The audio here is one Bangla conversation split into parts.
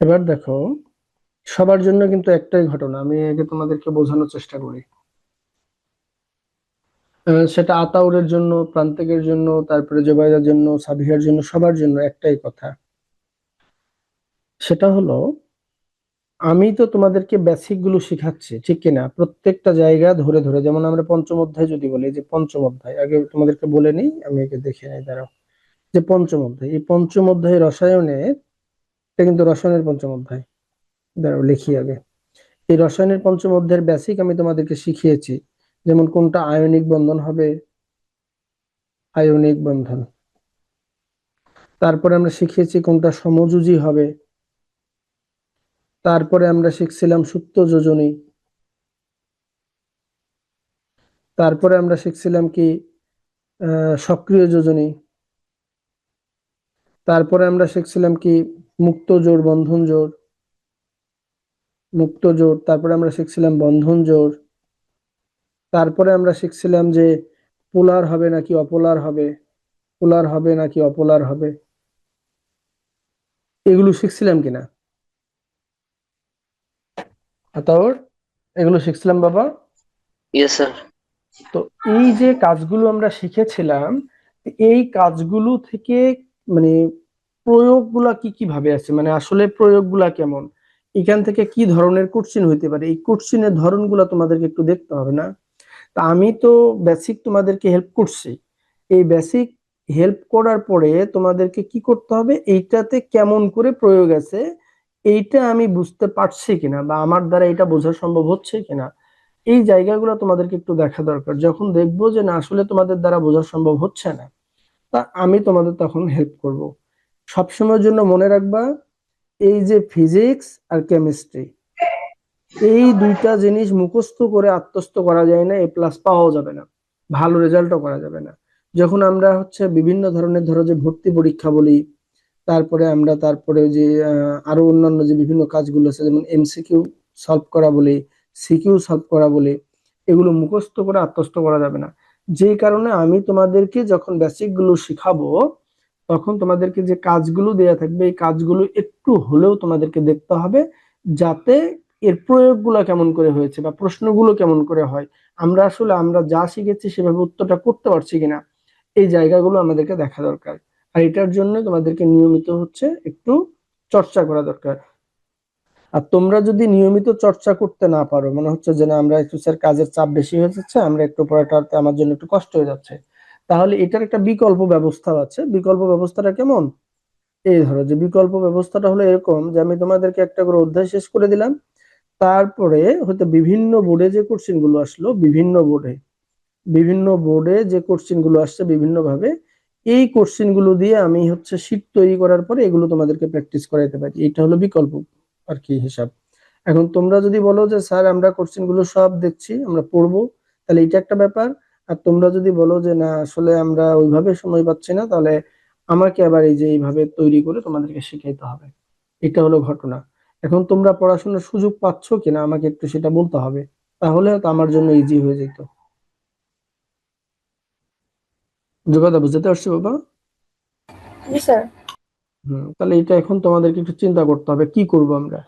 এবার দেখো, সবার জন্য কিন্তু একটাই ঘটনা, আমি আগে তোমাদেরকে বোঝানোর চেষ্টা করি। সেটা আতাউরের জন্য, প্রান্তিকের জন্য, তারপরে জোবাইদার জন্য, সাবিহার জন্য, সবার জন্য একটাই কথা। সেটা হলো, আমি তো তোমাদেরকে বেসিক গুলো শিখাচ্ছি, ঠিক কিনা? প্রত্যেকটা জায়গা ধরে ধরে, যেমন আমরা পঞ্চম অধ্যায় যদি বলি, যে পঞ্চম অধ্যায় আগে তোমাদেরকে বলে নিই, আমি একে দেখে নিই, দাঁড়াও। যে পঞ্চম অধ্যায়, এই পঞ্চম অধ্যায় রসায়নের, এটা কিন্তু রসায়নের পঞ্চম অধ্যায়। দাঁড়াও লিখি আগে। এই রসায়নের পঞ্চম অধ্যায়ের বেসিক আমি তোমাদেরকে শিখিয়েছি। যেমন কোনটা আয়নিক বন্ধন হবে, আয়নিক বন্ধন। তারপরে আমরা শিখিয়েছি কোনটা সমযোজী হবে। তারপরে আমরা শিখছিলাম সুপ্ত যোজনী। তারপরে আমরা শিখছিলাম কি, সক্রিয় যোজনী। তারপরে আমরা শিখছিলাম কি, মুক্ত জোড়, বন্ধন জোড়, মুক্ত জোড়। তারপরে আমরা শিখছিলাম বন্ধন জোড়। তারপরে আমরা শিখছিলাম যে পোলার হবে নাকি অপোলার হবে, পোলার হবে নাকি অপোলার হবে, এগুলো শিখছিলাম কিনা আতাউর? এগুলো শিখছিলাম বাবা। Yes sir. তো এই যে কাজগুলো আমরা শিখেছিলাম, এই কাজগুলো থেকে মানে প্রয়োগগুলা কি কি ভাবে আছে, মানে আসলে প্রয়োগগুলা কেমন, এখান থেকে কি ধরনের কোশ্চিন হইতে পারে, এই কোশ্চিনের ধরনগুলা তোমাদেরকে একটু দেখতে হবে না? তা আমি তো বেসিক তোমাদেরকে হেল্প করছি। এই বেসিক হেল্প করার পরে তোমাদেরকে কি করতে হবে, এইটাতে কেমন করে প্রয়োগ আছে, এইটা আমি বুঝতে পারছি কিনা, বা আমার দ্বারা এটা বোঝা সম্ভব হচ্ছে কিনা, এই জায়গাগুলো তোমাদেরকে একটু দেখা দরকার। যখন দেখবো যে না, আসলে তোমাদের দ্বারা বোঝা সম্ভব হচ্ছে না, তা আমি তোমাদের তখন হেল্প করব। সবসময়ের জন্য মনে রাখবা, এই যে ফিজিক্স আর কেমিস্ট্রি, এই দুইটা জিনিস মুখস্থ করে আত্মস্থ করা যায় না, এ প্লাস পাওয়া যাবে না, ভালো রেজাল্টও করা যাবে না। যখন আমরা হচ্ছে বিভিন্ন ধরনের, ধরো যে ভর্তি পরীক্ষা বলি, তারপরে আমরা তারপরে যে আরো অন্যান্য যে বিভিন্ন কাজগুলো আছে, যেমন এমসিকিউ সলভ করা বলি, সিকিউ সলভ করা বলি, এগুলো মুখস্থ করে আত্মস্থ করা যাবে না। যে কারণে আমি তোমাদেরকে যখন বেসিক গুলো শিখাবো, তখন তোমাদেরকে যে কাজগুলো দেয়া থাকবে, এই কাজগুলো একটু হলেও তোমাদেরকে দেখতে হবে, যাতে এর প্রয়োগগুলো কেমন করে হয়েছে বা প্রশ্নগুলো কেমন করে হয়, আমরা আসলে আমরা যা শিখেছি সেভাবে উত্তরটা করতে পারছি কিনা, এই জায়গাগুলো আমাদেরকে দেখা দরকার। আর এটার জন্য তোমাদেরকে নিয়মিত হচ্ছে একটু চর্চা করা দরকার। আর তোমরা যদি নিয়মিত চর্চা করতে না পারো, মনে হচ্ছে যে না, আমরা একটু স্যার কাজের চাপ বেশি হয়ে যাচ্ছে, আমরা একটু পড়াটাতে আমার জন্য একটু কষ্ট হয়ে যাচ্ছে, তাহলে এটার একটা বিকল্প ব্যবস্থা আছে। বিকল্প ব্যবস্থাটা কেমন? এই ধরো, যে বিকল্প ব্যবস্থাটা হলো এরকম, যে আমি তোমাদেরকে একটা করে অধ্যায় শেষ করে দিলাম, তারপরে হয়তো বিভিন্ন বোর্ডে যে কোশ্চেন গুলো আসলো, বিভিন্ন বোর্ডে যে কোশ্চেন গুলো আসছে বিভিন্ন ভাবে, এই কোশ্চেন গুলো দিয়ে আমি হচ্ছে শীট তৈরি করার পরে এগুলো তোমাদেরকে প্র্যাকটিস করাইতে পারি। এটা হলো বিকল্প আর কি হিসাব। এখন তোমরা যদি বলো যে স্যার আমরা কোশ্চেন গুলো সব দেখছি, আমরা পড়বো, তাহলে এটা একটা ব্যাপার। আর তোমরা যদি বলো যে না, আসলে আমরা ওইভাবে সময় পাচ্ছি না, তাহলে আমাকে আবার এই যে এইভাবে তৈরি করে তোমাদেরকে শিখাইতে হবে। এটা হলো ঘটনা। এখন তোমরা পড়াশোনার সুযোগ পাচ্ছ কিনা আমাকে একটু সেটা বলতে হবে, তাহলে হয়তো আমার জন্য ইজি হয়ে যেত। যোগাদা, বুঝতে পারছো বাবা? জি স্যার। তাহলে এটা এখন তোমাদেরকে একটু চিন্তা করতে হবে কি করব আমরা।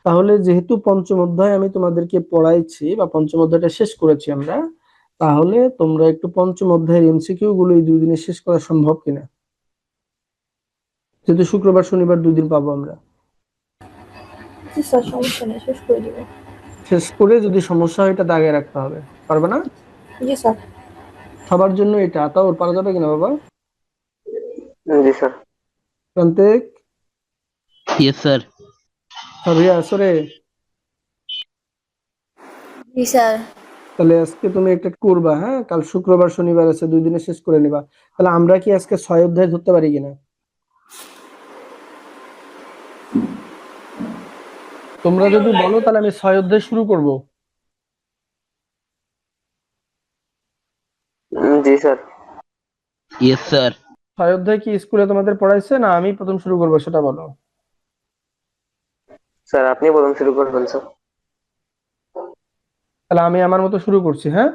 তাহলে যেহেতু পঞ্চম অধ্যায় আমি তোমাদেরকে পড়াইছি, বা পঞ্চম অধ্যায়টা শেষ করেছি আমরা, তাহলে তোমরা একটু পঞ্চম অধ্যায়ের এমসিকিউ গুলো এই 2 দিনে শেষ করা সম্ভব কিনা? যেহেতু শুক্রবার শনিবার 2 দিন পাবো আমরা, জি স্যার, সমস্যা নেই, শেষ করে দিব। শেষ করে যদি সমস্যা হয় এটা দাগে রাখতে হবে। পারবে না? জি স্যার। সবার জন্য এটা, তাও পারা যাবে কিনা বাবা? জি স্যার। প্রান্তিক, ইয়েস স্যার। সাবিয়া, আসরে। জি স্যার। তাহলে আজকে তুমি একটা করবা, হ্যাঁ, কাল শুক্রবার শনিবার আছে, 2 দিনে শেষ করে নিবা। তাহলে আমরা কি আজকে 6 অধ্যায় ধরতে পারি কিনা? তোমরা যদি বলো তাহলে আমি 6 অধ্যায় শুরু করব। জি স্যার। Yes sir. 6 অধ্যায় কি স্কুলে তোমাদের পড়াইছে, না আমি প্রথম শুরু করবো সেটা বলো? স্যার আপনি প্রথম শুরু করবেন স্যার। তাহলে আমি আমার মতো শুরু করছি, হ্যাঁ।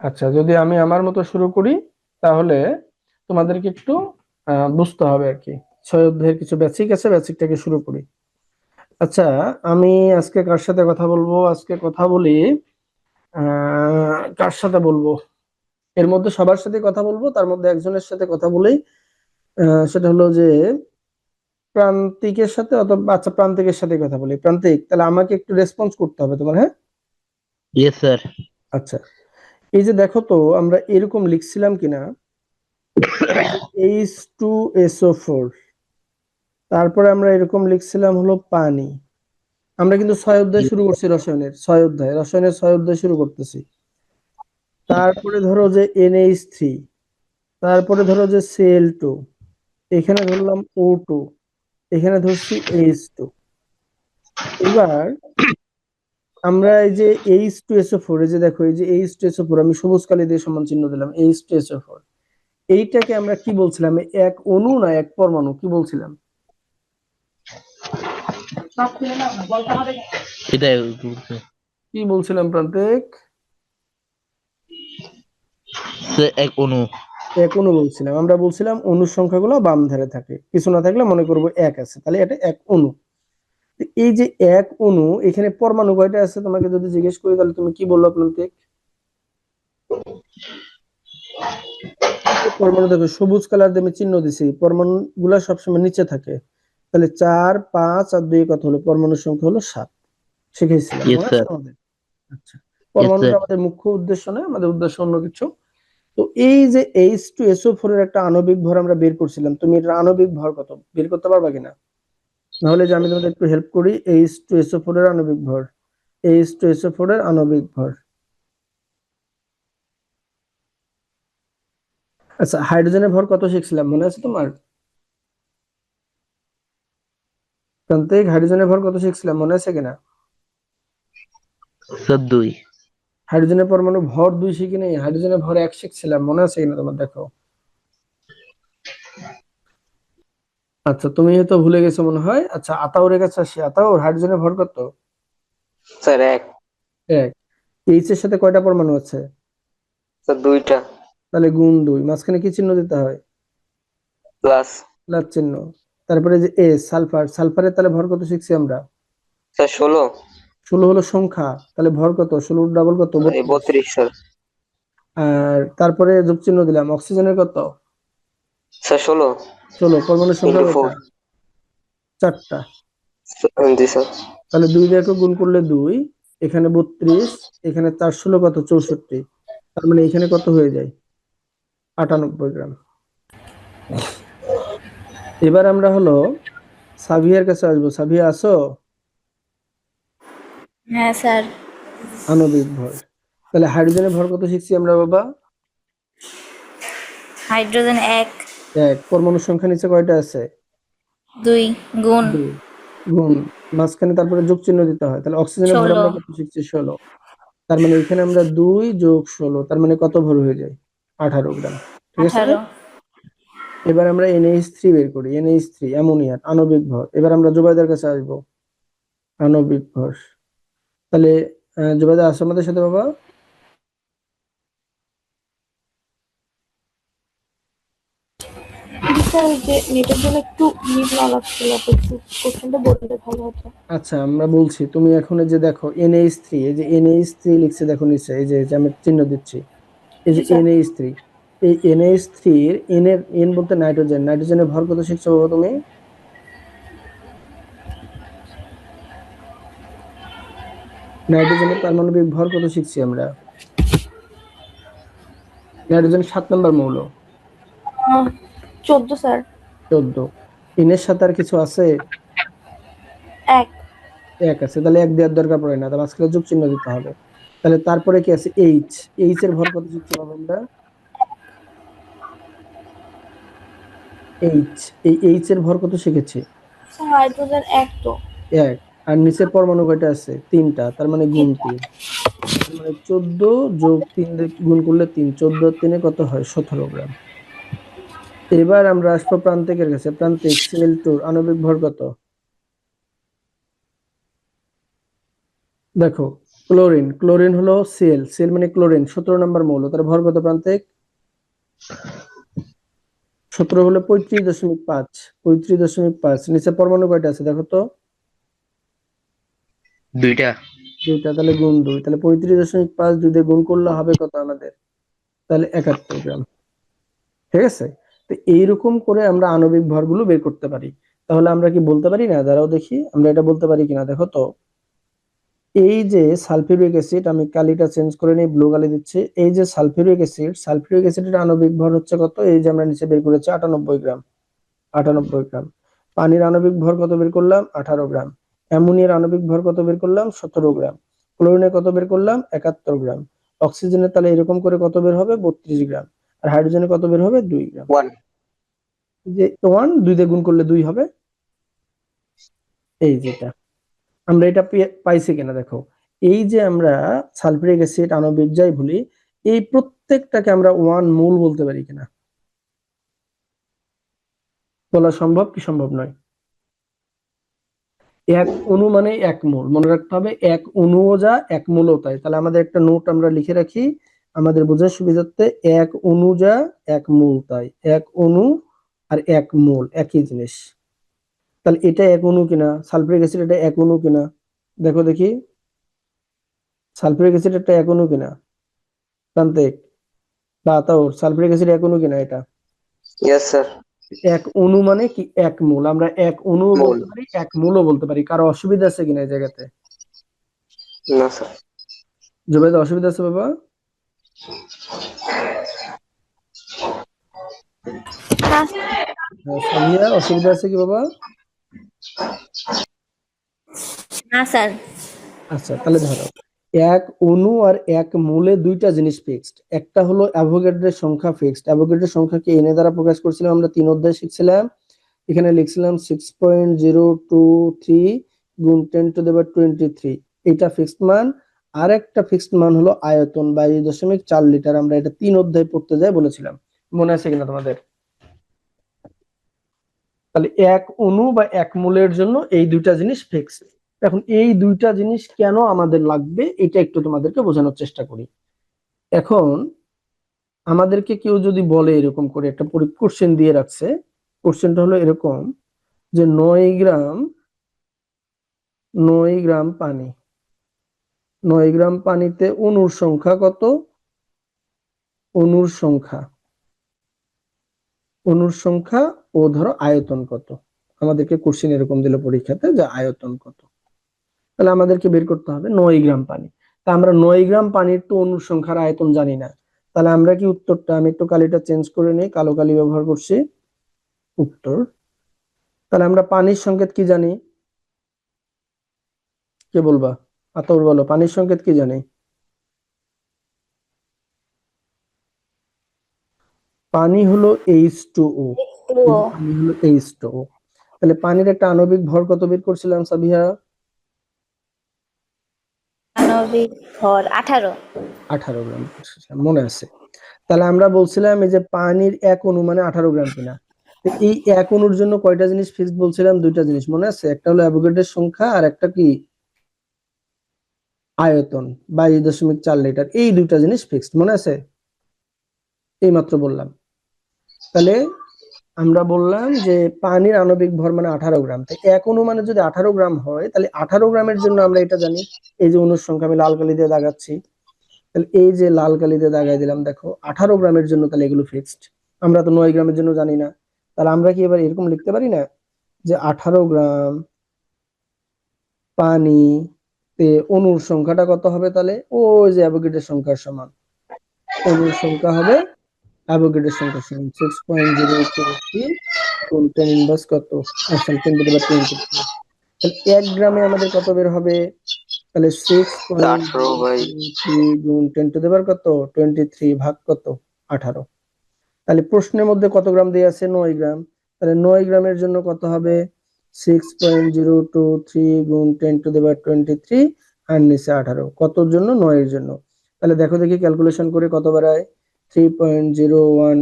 আচ্ছা, যদি আমি আমার মতো শুরু করি, তাহলে তোমাদেরকে একটু বুঝতে হবে আর কি। 6 অধ্যায়ের কিছু বেসিক আছে, বেসিকটাকে শুরু করি। আচ্ছা, আমি আজকে কার সাথে কথা বলবো? আজকে কথা বলি কার সাথে বলবো? এর মধ্যে সবার সাথে কথা বলবো, তার মধ্যে একজনের সাথে কথা বলেই সেটা হলো যে প্রান্তিকের সাথে, অথবা আচ্ছা প্রান্তিকের সাথে কথা বলি। প্রান্তিক, তাহলে আমাকে একটু রেসপন্স করতে হবে তোমার, হ্যাঁ? Yes, sir. আচ্ছা, এই যে দেখো তো আমরা এরকম লিখছিলাম কিনা, H2SO4, তারপরে আমরা এরকম লিখছিলাম হলো পানি। আমরা কিন্তু 6 অধ্যায় শুরু করছি, রসায়নের 6 অধ্যায় শুরু করতেছি। তারপরে ধরো যে NH3, তারপরে ধরো যে Cl2, এখানে ধরলাম O2, এখানে ধরছি H2। এবার আমরা এই যে H2SO4, এই যে দেখো এই যে H2SO4, আমি সবুজ কালি দিয়ে সমান চিহ্ন দিলাম, H2SO4, এইটাকে আমরা কি বলছিলাম? এক অণু না এক পরমাণু, কি বলছিলাম? এটাই কি বলছিলাম প্রান্তিক? স্যার এক অণু। এক অণু বলছিলাম। আমরা বলছিলাম অণুর সংখ্যাগুলো বাম ধারে থাকে, কিছু না থাকলে মনে করবো এক আছে, তাহলে এটা এক অণু। তো এই যে এক অণু, এখানে পরমাণু কয়টা আছে তোমাকে যদি জিজ্ঞেস করি, তাহলে তুমি কি বললো প্রান্তিক? পরমাণু দেখো সবুজ কালার দিয়ে আমি চিহ্ন দিছি, পরমাণু গুলা সবসময় নিচে থাকে। তাহলে 4, 5 আর 2 কত হলো? পরমাণুর সংখ্যা হলো 7। শিখেছিলাম, Yes, মনে আছে sir. আমাদের? আচ্ছা, Yes, sir. পরমাণুটা আমাদের মুখ্য উদ্দেশ্য নয়, আমাদের উদ্দেশ্য অন্য কিছু। তো এই যে H2SO4 এর একটা আণবিক ভর আমরা বের করছিলাম, তুমি এর আণবিক ভর কত বের করতে পারবা কিনা? নাহলে যে আমি তোমাদের একটু হেল্প করি, H2SO4 এর আণবিক ভর, H2SO4 এর আণবিক ভর। আচ্ছা, হাইড্রোজেনের ভর কত শিখছিলাম, মনে আছে তোমার? প্রান্তিক, হাইড্রোজেনের ভর কত শিখছিলাম, মনে আছে কিনা? স্যার 2। হাইড্রোজেনের পরমাণু ভর 2 শিখি নেই, হাইড্রোজেনের ভর 1 শিখছিলাম, মনে আছে কিনা তোমার? দেখো। আচ্ছা, তুমি হয়তো ভুলে গেছো মনে হয়। আচ্ছা, আতাউরের কাছে আসি। আতাউর, হাইড্রোজেনের ভর কত? স্যার 1। 1। এইচ এর সাথে কয়টা পরমাণু আছে? স্যার 2টা। তাহলে গুণ 2, মাঝখানে কি চিহ্ন দিতে হয়? প্লাস। প্লাস চিহ্ন। তারপরে যে এস, সালফার, সালফারের তাহলে ভর কত শিখছি আমরা? স্যার 16। 16 হলো সংখ্যা, তাহলে ভর কত? 16 ডাবল কত? এই 32। 32 স্যার। আর তারপরে যোগ চিহ্ন দিলাম। অক্সিজেনের কত? স্যার 16 16। পরমাণুর সংখ্যা ইন্টু কয়টা? 4। 4টা। জি স্যার। তাহলে 2 দিয়ে একে গুণ করলে 2, এখানে 32, এখানে 4 16 কত? 64। তার মানে এখানে কত হয়ে যায়? 98 গ্রাম। এবার আমরা হলো সাভিয়ার কাছে আসবো। সাভিয়া, আসো? হ্যাঁ স্যার। আণবিক ভর। তাহলে হাইড্রোজেনের ভর কত শিখছি আমরা বাবা? হাইড্রোজেন 1, 1। পরমাণুর সংখ্যা নিচে কয়টা আছে? 2 গুণ 2। গুণ, মাঝখানে তারপরে যোগ চিহ্ন দিতে হয়। তাহলে অক্সিজেনের ভর 16, আমরা কত শিখছি? 16। তার মানে এখানে আমরা 2 যোগ 16, তার মানে কত ভর হয়ে যায়? 18 গ্রাম। ঠিক আছে? 18। এবার আমরা NH3 বের করি। NH3 অ্যামোনিয়ার আণবিক ভর। এবার আমরা জুবাইদার কাছে আসবো। আণবিক ভর। তাহলে জুবাইদা, আসো আমাদের সাথে বাবা। স্যার ওই যে নেটের জন্য একটু মিট না লাগছিল, তো একটু কোশ্চেনটা বললে ভালো হতো। আচ্ছা, আমরা বলছি, তুমি এখন এই যে দেখো NH3, এই যে NH3 লিখছে দেখো নিচে, এই যে আমি চিহ্ন দিচ্ছি, এই যে জি স্যার। NH3, এই NH3 এর এন বলতে নাইট্রোজেন, নাইট্রোজেনের ভর কত শিখছো বাবা তুমি? নাইট্রোজেনের পারমাণবিক ভর কত শিখছি আমরা? নাইট্রোজেন 7 নম্বর মৌল। 14 স্যার। 14। এর সাথে আর কিছু আছে? 1। 1 আছে, তাহলে 1 দেওয়ার দরকার পড়ে না, তার মাঝখানে যোগ চিহ্ন দিতে হবে। তাহলে তারপরে কি আছে? এইচ এর ভর কত শিখছি বাবা আমরা? এইচ, এই এইচ এর ভর কত শিখেছি? স্যার হাইড্রোজেন 1 তো। 1। আর নিচে পরমাণু কয়টা আছে? 3টা, তার মানে গুণ 3। 3টা। তার মানে 14 যোগ 3 দিয়ে গুণ করলে 3, 14 আর 3 কত হয়? 17 গ্রাম। এবার আমরা আসবো প্রান্তিকের কাছে। প্রান্তিক, Cl2 আণবিক ভর কত? দেখো, ক্লোরিন, ক্লোরিন হলো Cl মানে ক্লোরিন, 17 নম্বর মৌল, তার ভর কত প্রান্তিক? 17 হলো 35.5, 35.5। নিচে পরমাণু কয়টা আছে দেখো তো? দুইটা। দুইটা, তাহলে গুণ 2, তাহলে 35.5 2 দিয়ে গুণ করলে হবে কত আমাদের? তাহলে 71 গ্রাম। ঠিক আছে? তো এইরকম করে আমরা আণবিক ভরগুলো বের করতে পারি। তাহলে আমরা কি বলতে পারি না, দাঁড়াও দেখি আমরা এটা বলতে পারি কিনা, দেখো তো। এই যে সালফিউরিক অ্যাসিড, আমি কালিটা চেঞ্জ করে নিই, ব্লু কালি দিচ্ছি। এই যে সালফিউরিক অ্যাসিড, সালফিউরিক অ্যাসিডের আণবিক ভর হচ্ছে কত? এই যে আমরা নিচে বের করেছি 98 গ্রাম। 98 গ্রাম। পানির আণবিক ভর কত বের করলাম? 18 গ্রাম। অ্যামোনিয়ার আণবিক ভর কত বের করলাম? 17 গ্রাম। ক্লোরিনের কত বের করলাম? 71 গ্রাম। অক্সিজেনের তাহলে এরকম করে কত বের হবে? 32 গ্রাম। আর হাইড্রোজেনের কত বের হবে? 2 গ্রাম। 1 যে 1 2 দিয়ে গুণ করলে 2 হবে। এই যেটা আমরা এটা পাইছি কিনা দেখো। এই যে আমরা সালফিউরিক অ্যাসিড আণবিক যাই বলি, এই প্রত্যেকটাকে আমরা 1 মোল বলতে পারি কিনা? বলা সম্ভব কি সম্ভব নয়? এক অণু মানে 1 মোল, মনে রাখতে হবে। এক অণুও যা, 1 মোলও তাই। তাহলে আমাদের একটা নোট আমরা লিখে রাখি আমাদের বোঝার সুবিধার্থে, এক অণু যা 1 মোল তাই। এক অণু আর 1 মোল একই জিনিস। তাহলে এটা 1 অণু কিনা? সালফিউরিক অ্যাসিড এটা 1 অণু কিনা? দেখো দেখি, সালফিউরিক অ্যাসিড এটা 1 অণু কিনা? প্রান্তিক বা আতাউর, সালফিউরিক অ্যাসিড 1 অণু কিনা এটা? yes sir 1 অণু মানে কি 1 মোল। আমরা 1 অণুও মোল বলতে পারি, 1 মোলও বলতে পারি। কারো অসুবিধা আছে কিনা এই জায়গাতে? না স্যার জুবাইদা অসুবিধা আছে বাবা? না সামিয়া অসুবিধা আছে কি বাবা? না স্যার। আচ্ছা, তাহলে ধরো 1 অণু আর 1 মোলে দুইটা জিনিস ফিক্সড। একটা হলো অ্যাভোগাড্রোর সংখ্যা ফিক্সড। অ্যাভোগাড্রোর সংখ্যাকে এন দ্বারা প্রকাশ করছিলাম আমরা 3 অধ্যায়ে শিখছিলাম। এখানে লিখছিলাম 6.023 গুণ 10⁻23, এটা ফিক্সড মান। আর একটা ফিক্সড মান হলো আয়তন 22.4 লিটার। আমরা এটা 3 অধ্যায় পড়তে যাই বলেছিলাম, মনে আছে কিনা তোমাদের? তাহলে 1 অণু বা 1 মোলের জন্য এই দুইটা জিনিস ফিক্সড। এখন এই দুইটা জিনিস কেন আমাদের লাগবে এটা একটু তোমাদেরকে বোঝানোর চেষ্টা করি। এখন আমাদেরকে কেউ যদি বলে, এরকম করে একটা কোশ্চেন দিয়ে রাখছে, কোশ্চেনটা হলো এরকম যে 9 গ্রাম পানি, 9 গ্রাম পানিতে অণুর সংখ্যা কত? অণুর সংখ্যা, অণুর সংখ্যা ও ধরো আয়তন কত। আমাদেরকে কোশ্চেন এরকম দিল পরীক্ষাতে যে আয়তন কত। তাহলে আমাদেরকে বের করতে হবে 9 গ্রাম পানি। তা আমরা 9 গ্রাম পানির তো অণুর সংখ্যার আয়তন জানি না। তাহলে আমরা কি উত্তরটা, আমি একটু কালিটা চেঞ্জ করে নিই, কালো কালি ব্যবহার করছি। উত্তর, তাহলে আমরা পানির সংকেত কি জানি? কে বলবা? আতর বলো, পানির সংকেত কি জানি? পানি হলো H2O। এই তো যে পানি হলো H2O। তাহলে পানির একটা আণবিক ভর কত বের করছিলাম সাবিহা? আণবিক ভর 18। 18 গ্রাম করছিলাম, মনে আছে? তাহলে আমরা বলছিলাম এই যে পানির 1 অণু মানে 18 গ্রাম কিনা। তো এই 1 অণুর জন্য কয়টা জিনিস ফিক্সড বলছিলাম? দুইটা জিনিস, মনে আছে? একটা হলো অ্যাভোগাড্রোর সংখ্যা আর একটা কি? আয়তন 22.4 লিটার। এই দুইটা জিনিস ফিক্সড, মনে আছে? এই মাত্র বললাম। তাহলে আমরা বললাম যে পানির আণবিক ভর মানে 18 গ্রাম। তাই 1 অণু মানে যদি 18 গ্রাম হয়, তাহলে 18 গ্রামের জন্য আমরা এটা জানি। এই যে অণুর সংখ্যা আমি লাল কালি দিয়ে দাগাচ্ছি, তাহলে এই যে লাল কালি দিয়ে দাগাই দিলাম, দেখো 18 গ্রামের জন্য তাহলে এগুলো ফিক্সড। আমরা তো 9 গ্রামের জন্য জানি না। তাহলে আমরা কি এবার এরকম লিখতে পারি না যে 18 গ্রাম পানিতে অণুর সংখ্যাটা কত হবে? তাহলে ওই যে অ্যাভোগাড্রোর সংখ্যার সমান। অণুর সংখ্যা হবে অ্যাভোগাড্রোর সংখ্যার সমান 6.023 গুণ 10 ইনভার্স কত, সরি 10⁻23। তাহলে 1 গ্রামে আমাদের কত বের হবে? তাহলে 18 ভাই 6.023 গুণ 10⁻কত 23 ভাগ কত 18। তাহলে প্রশ্নের মধ্যে কত গ্রাম দেয়া আছে? 9 গ্রাম। তাহলে 9 গ্রামের জন্য কত হবে? 6.023 গুণ 10⁻23 আর নিচে 18। কতর জন্য? 9 এর জন্য। তাহলে দেখো দেখি ক্যালকুলেশন করে কত বেরায়। 3.01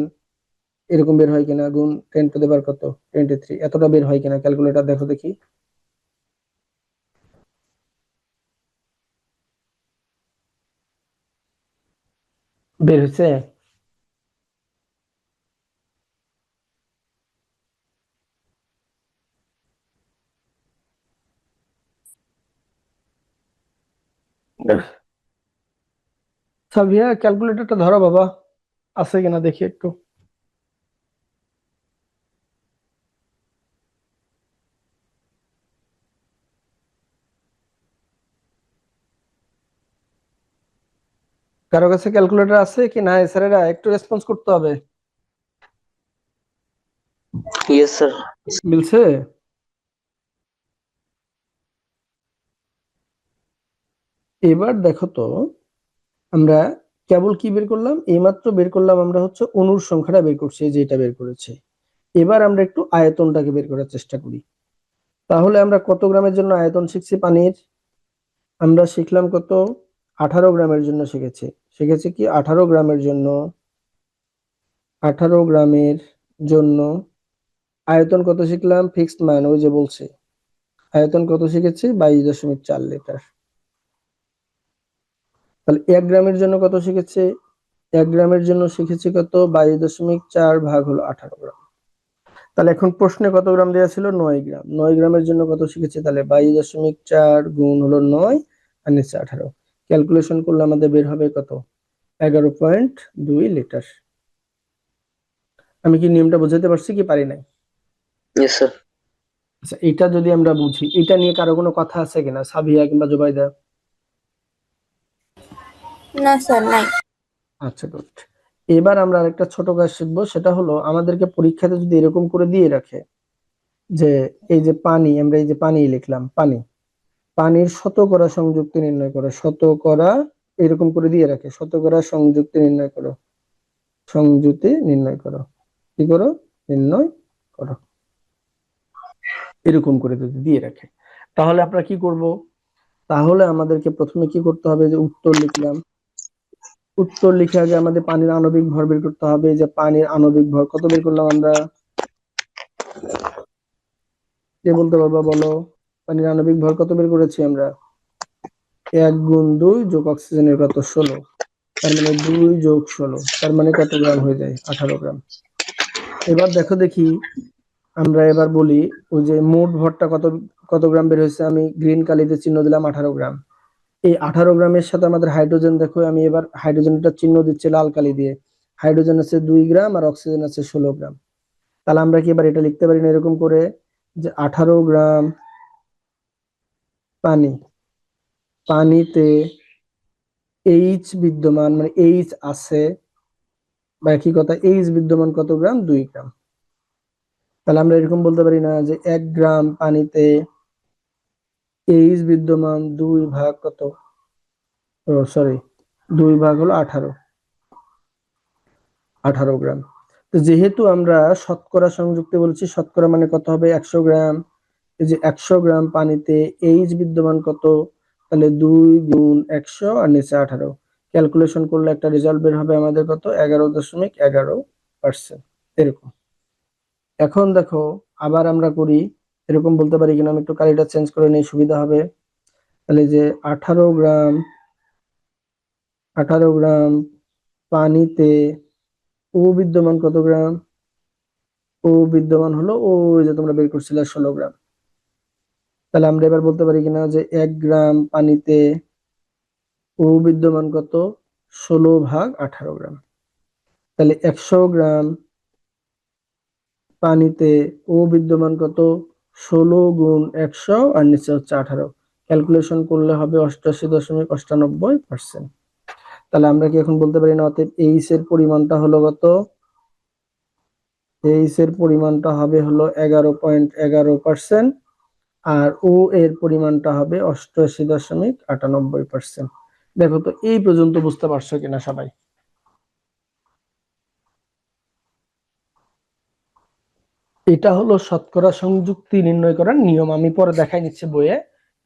এরকম বের হয় কিনা, গুণ 10⁻কত 23, এতটা বের হয় কিনা? ক্যালকুলেটর দেখো দেখি। বের হয়েছে? সাভিয়া ক্যালকুলেটরটা ধরো বাবা, আছে কিনা দেখি একটু। কারো কাছে ক্যালকুলেটর আছে কি না স্যারেরা একটু রেসপন্স করতে হবে। Yes, sir. মিলছে? এবার দেখো তো, আমরা কেবল কি বের করলাম, এইমাত্র বের করলাম আমরা হচ্ছে অণুর সংখ্যাটা বের করছি, এই যে এটা বের করেছি। এবার আমরা একটু আয়তনটাকে বের করার চেষ্টা করি। তাহলে আমরা কত গ্রামের জন্য আয়তন শিখছি পানির? আমরা শিখলাম কত? 18 গ্রামের জন্য শিখেছি। শিখেছি কি 18 গ্রামের জন্য, 18 গ্রামের জন্য আয়তন কত শিখলাম? ফিক্সড মান, ওই যে বলছে আয়তন কত শিখেছি? 22.4 লিটার। তাহলে 1 গ্রামের জন্য কত শিখেছি? 1 গ্রামের জন্য শিখেছি কত? 22.4 ভাগ হলো 18 গ্রাম। তাহলে এখন প্রশ্নে কত গ্রাম দেওয়া ছিল? 9 গ্রাম। 9 গ্রামের জন্য কত শিখেছি? তাহলে 22.4 গুণ হলো 9 আর নিচে 18। ক্যালকুলেশন করলে আমাদের বের হবে কত? 11.2 লিটার। আমি কি নিয়মটা বোঝাতে পারছি কি পারি নাই? Yes, sir. আচ্ছা, এটা যদি আমরা বুঝি, এটা নিয়ে কারো কোনো কথা আছে কিনা, সাবিয়া কিংবা জুবাইদা? না স্যার, নাই। আচ্ছা, গুড। এবার আমরা আরেকটা ছোট কাজ শিখবো, সেটা হলো আমাদেরকে পরীক্ষাতে যদি এরকম করে দিয়ে রাখে যে এই যে পানি, আমরা এই যে পানি লিখলাম, পানি, পানির শতকরা সংযুক্তি নির্ণয় করো, শতকরা এরকম করে দিয়ে রাখে, শতকরা সংযুক্তি নির্ণয় করো, সংযুতি নির্ণয় করো, কি করো? নির্ণয় করো, এরকম করে যদি দিয়ে রাখে, তাহলে আমরা কি করব? তাহলে আমাদেরকে প্রথমে কি করতে হবে? যে উত্তর লিখলাম, উত্তর লিখে আগে আমাদের পানির আণবিক ভর বের করতে হবে। যে পানির আণবিক ভর কত বের করলাম আমরা? কে বলতে পারবা বলো? পানির আণবিক ভর কত বের করেছি আমরা? 1 গুণ 2 যোগ অক্সিজেনের কত? 16। তার মানে 2 যোগ 16, তার মানে কত গ্রাম হয়ে যায়? 18 গ্রাম। এবার দেখো দেখি, আমরা এবার বলি ওই যে মোট ভরটা কত, কত গ্রাম বের হয়েছে? আমি গ্রিন কালিতে চিহ্ন দিলাম 18 গ্রাম। এই 18 গ্রামের সাথে আমাদের হাইড্রোজেন, দেখো আমি এবার হাইড্রোজেনটা চিহ্ন দিচ্ছি লাল কালি দিয়ে। হাইড্রোজেন আছে 2 গ্রাম আর অক্সিজেন আছে 16 গ্রাম। তাহলে আমরা কি এবার এটা লিখতে পারি না এরকম করে যে 18 গ্রাম পানি, পানিতে এইচ বিদ্যমান, মানে এইচ আছে, বা একই কথা এইচ বিদ্যমান কত গ্রাম? 2 গ্রাম। তাহলে আমরা এরকম বলতে পারি না যে 1 গ্রাম পানিতে এইচ বিদ্যমান 2 ভাগ কত, ও সরি, 2 ভাগ হলো 18, 18 গ্রাম। তো যেহেতু আমরা শতকরা সংযুক্তি বলছি, শতকরা মানে কত হবে? 100 গ্রাম। এই যে 100 গ্রাম পানিতে এইচ বিদ্যমান কত? তাহলে 2 গুণ 100 আর নিচে 18। ক্যালকুলেশন করলে একটা রেজাল্ট বের হবে আমাদের কত? 11.11%। এরকম। এখন দেখো আবার আমরা করি, এরকম বলতে পারি কিনা, আমি একটু কালিটা চেঞ্জ করে নিই, সুবিধা হবে। তাহলে যে 18 গ্রাম, 18 গ্রাম পানিতে ও বিদ্যমান কত গ্রাম? ও বিদ্যমান হলো, ওই যে তোমরা বের করছিলে 16 গ্রাম। তাহলে আমরা এবার বলতে পারি কিনা যে 1 গ্রাম পানিতে ও বিদ্যমান কত? 16 ভাগ 18 গ্রাম। তাহলে 100 গ্রাম পানিতে ও বিদ্যমান কত? 16 গুণ 100 আর নিচে হচ্ছে 18। ক্যালকুলেশন করলে হবে 88.98%। তাহলে আমরা কি এখন বলতে পারি না অতএব এইচ এর পরিমাণটা হলো কত? এইচ এর পরিমাণটা হবে হলো 11.11%, আর ও এর পরিমাণটা হবে 88.98%। দেখো তো এই পর্যন্ত বুঝতে পারছো কিনা সবাই? এটা হলো শতকরা সংযুক্তি নির্ণয় করার নিয়ম, আমি পরে দেখাই নিচ্ছে বইয়ে।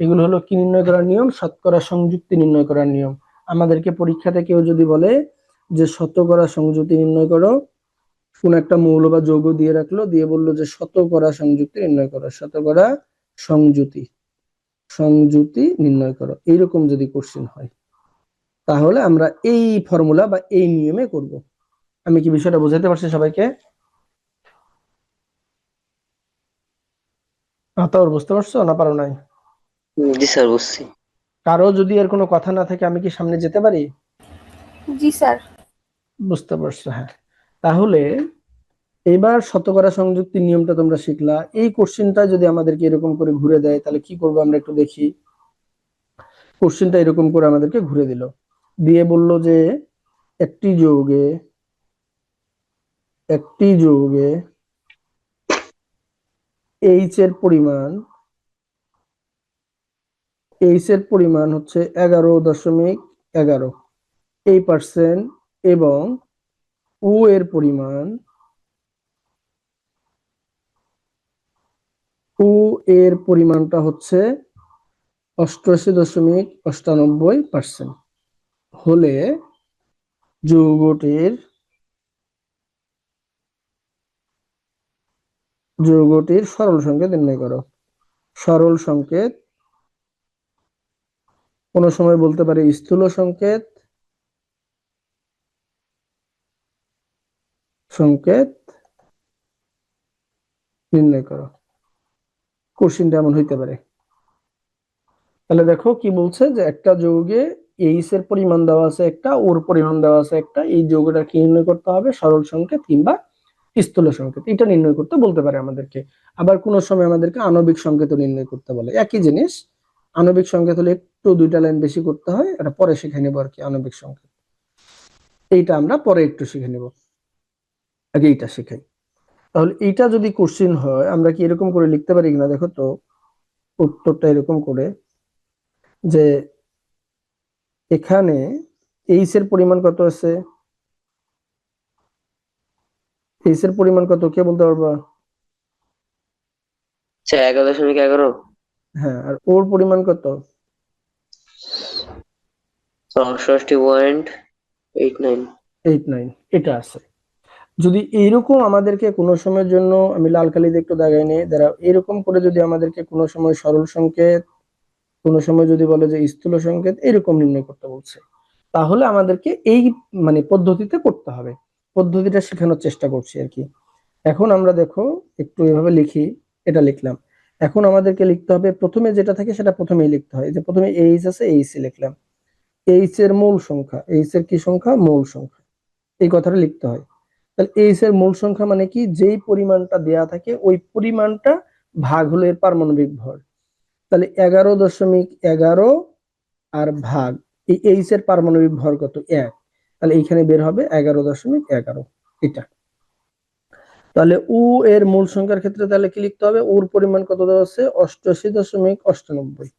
এগুলো হলো কি নির্ণয় করার নিয়ম? শতকরা সংযুক্তি নির্ণয় করার নিয়ম। আমাদেরকে পরীক্ষাতে কেউ যদি বলে যে শতকরা সংযুক্তি নির্ণয় করো, কোন একটা মৌল বা যৌগ দিয়ে রাখলো, দিয়ে বললো যে শতকরা সংযুক্তি নির্ণয় করো, শতকরা সংযুতি, সংযুতি নির্ণয় করো, এইরকম যদি কোশ্চেন হয়, তাহলে আমরা এই ফর্মুলা বা এই নিয়মে করব। আমি কি বিষয়টা বোঝাতে পারছি সবাইকে? আতাউর বুঝতে পারছো না পারো নাই? জি স্যার, বুঝছি। কারো যদি এর কোনো কথা না থাকে আমি কি সামনে যেতে পারি? জি স্যার। বুঝতে পারছো? হ্যাঁ, তাহলে এবার শতকরা সংযুক্তির নিয়মটা তোমরা শিখলা। এই কোশ্চেনটা যদি আমাদেরকে এরকম করে ঘুরে দেয় তাহলে কি করবো আমরা একটু দেখি। কোশ্চেনটা এরকম করে আমাদেরকে ঘুরে দিল, দিয়ে বলল যে একটি যৌগে এইচ এর পরিমাণ হচ্ছে 11.11 এবং ও এর পরিমাণ পরিমাণটা হচ্ছে 88.98% হলে যৌগটির সরল সংকেত নির্ণয় করো। সরল সংকেত কোন সময় বলতে পারে স্থূল সংকেত নির্ণয় করো। কোশ্চেনটা এমন হইতে পারে। তাহলে দেখো কি বলছে, যে একটা যৌগে এইচ এর পরিমাণ দেওয়া আছে একটা, ওর পরিমাণ দেওয়া আছে একটা, এই যৌগটা কি নির্ণয় করতে হবে? সরল সংকেত কিংবা স্থূল সংকেত, এটা নির্ণয় করতে বলতে পারে আমাদেরকে। আবার কোন সময় আমাদেরকে আণবিক সংকেত নির্ণয় করতে বলে, একই জিনিস। আণবিক সংকেত হলে একটু দুইটা লাইন বেশি করতে হয়, এটা পরে শিখে নেব আর কি। আণবিক সংকেত এইটা আমরা পরে একটু শিখে নেব, আগে এইটা শিখাই। তাহলে এইটা যদি কোশ্চেন হয় আমরা কি এরকম করে লিখতে পারি কিনা দেখো তো। উত্তরটা এরকম করে যে এখানে এইচ এর পরিমাণ কত আছে, এইচ এর পরিমাণ কত কে বলতে পারবা? স্যার 11.11। হ্যাঁ, আর ওর পরিমাণ কত? 68.89। 89, এটা আছে। যদি এইরকম আমাদেরকে কোনো সময়ের জন্য, আমি লাল কালি দিয়ে একটু দাগাই নিই দ্বারা, এরকম করে যদি আমাদেরকে কোনো সময় সরল সংকেত, কোনো সময় যদি বলে যে স্থূল সংকেত এরকম নির্ণয় করতে বলছে, তাহলে আমাদেরকে এই মানে পদ্ধতিতে করতে হবে। পদ্ধতিটা শেখানোর চেষ্টা করছি আর কি। এখন আমরা দেখো একটু এভাবে লিখি, এটা লিখলাম। এখন আমাদেরকে লিখতে হবে, প্রথমে যেটা থাকে সেটা প্রথমেই লিখতে হয়। যে প্রথমে এইচ আছে, এইচ লিখলাম। এইচ এর মূল সংখ্যা, এইচ এর কি সংখ্যা? মূল সংখ্যা, এই কথাটা লিখতে হয়। তাহলে এইচ এর মূল সংখ্যা মানে কি? যেই পরিমাণটা দেয়া থাকে ওই পরিমাণটা ভাগ হলো এর পারমাণবিক ভর। তাহলে 11.11 আর ভাগ এই এইচ এর পারমাণবিক ভর কত? 1। তাহলে এইখানে বের হবে 11.11, এটা। তাহলে উ এর মূল সংখ্যার ক্ষেত্রে তাহলে কি লিখতে হবে? ওর পরিমাণ কত দেওয়া আছে? 88.98,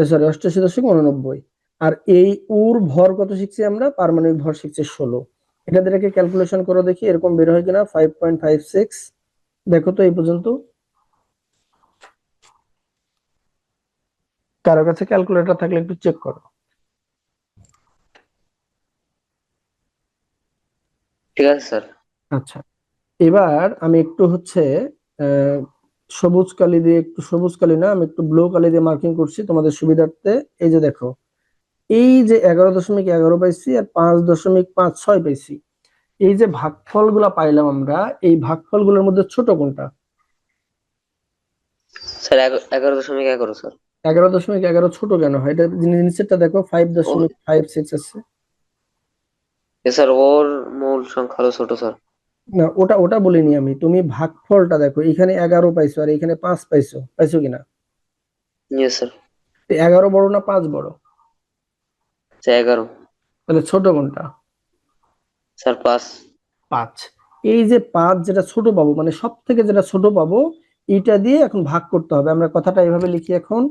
সরি 88.89। আর এই উর ভর কত শিখছি আমরা? পারমাণবিক ভর শিখছি 16। এটা দিয়ে ক্যালকুলেশন করে দেখি এরকম বের হয় কিনা। 5.56, দেখো তো এই পর্যন্ত। কারো কাছে ক্যালকুলেটর থাকলে একটু চেক করো। ঠিক আছে স্যার। আচ্ছা, এবার আমি একটু হচ্ছে আহ, সবুজ কালি দিয়ে, একটু সবুজ কালি না, আমি একটু ব্লু কালি দিয়ে মার্কিং করছি তোমাদের সুবিধার্থে। এই যে দেখো, এই যে 11.11 পাইছি আর 5.56 পাইছি, এই যে ভাগফল গুলা পাইলাম আমরা, এই ভাগফল গুলোর মধ্যে ছোট কোনটা? Sir 11.11 sir. 11.11 ছোট কেন হয়? এটা নিচেরটা দেখো, ও 5.56 আছে। স্যার, ওর মূল সংখ্যা হলো ছোট স্যার। না, ওটা ওটা বলিনি আমি, তুমি ভাগফলটা দেখো, এখানে 11 পাইছো আর এখানে 5 পাইছো, পাইছো কিনা? Yes sir. 11 বড় না 5 বড়? স্যার 11। তাহলে ছোট কোনটা? স্যার 5। 5। এই যে 5 যেটা ছোট পাবো, মানে সব থেকে যেটা ছোট পাবো, এইটা দিয়ে এখন ভাগ করতে হবে। আমরা কথাটা এইভাবে লিখি এখন।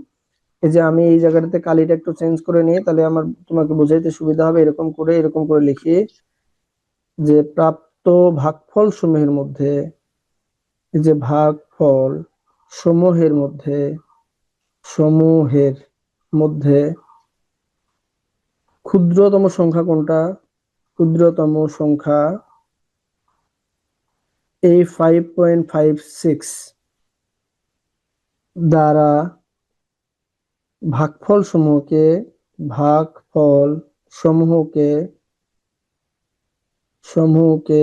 এই যে আমি এই জায়গাটাতে কালিটা একটু চেঞ্জ করে নিই, তাহলে আমার তোমাকে বোঝাইতে সুবিধা হবে। এরকম করে লিখি যে প্রাপ্ত ভাগফল সমূহের মধ্যে, এই যে ভাগফল সমূহের মধ্যে, সমূহের মধ্যে ক্ষুদ্রতম সংখ্যা কোনটা? ক্ষুদ্রতম সংখ্যা এই 5.56 দ্বারা ভাগফল সমূহকে ভাগফল সমূহকে সমূহকে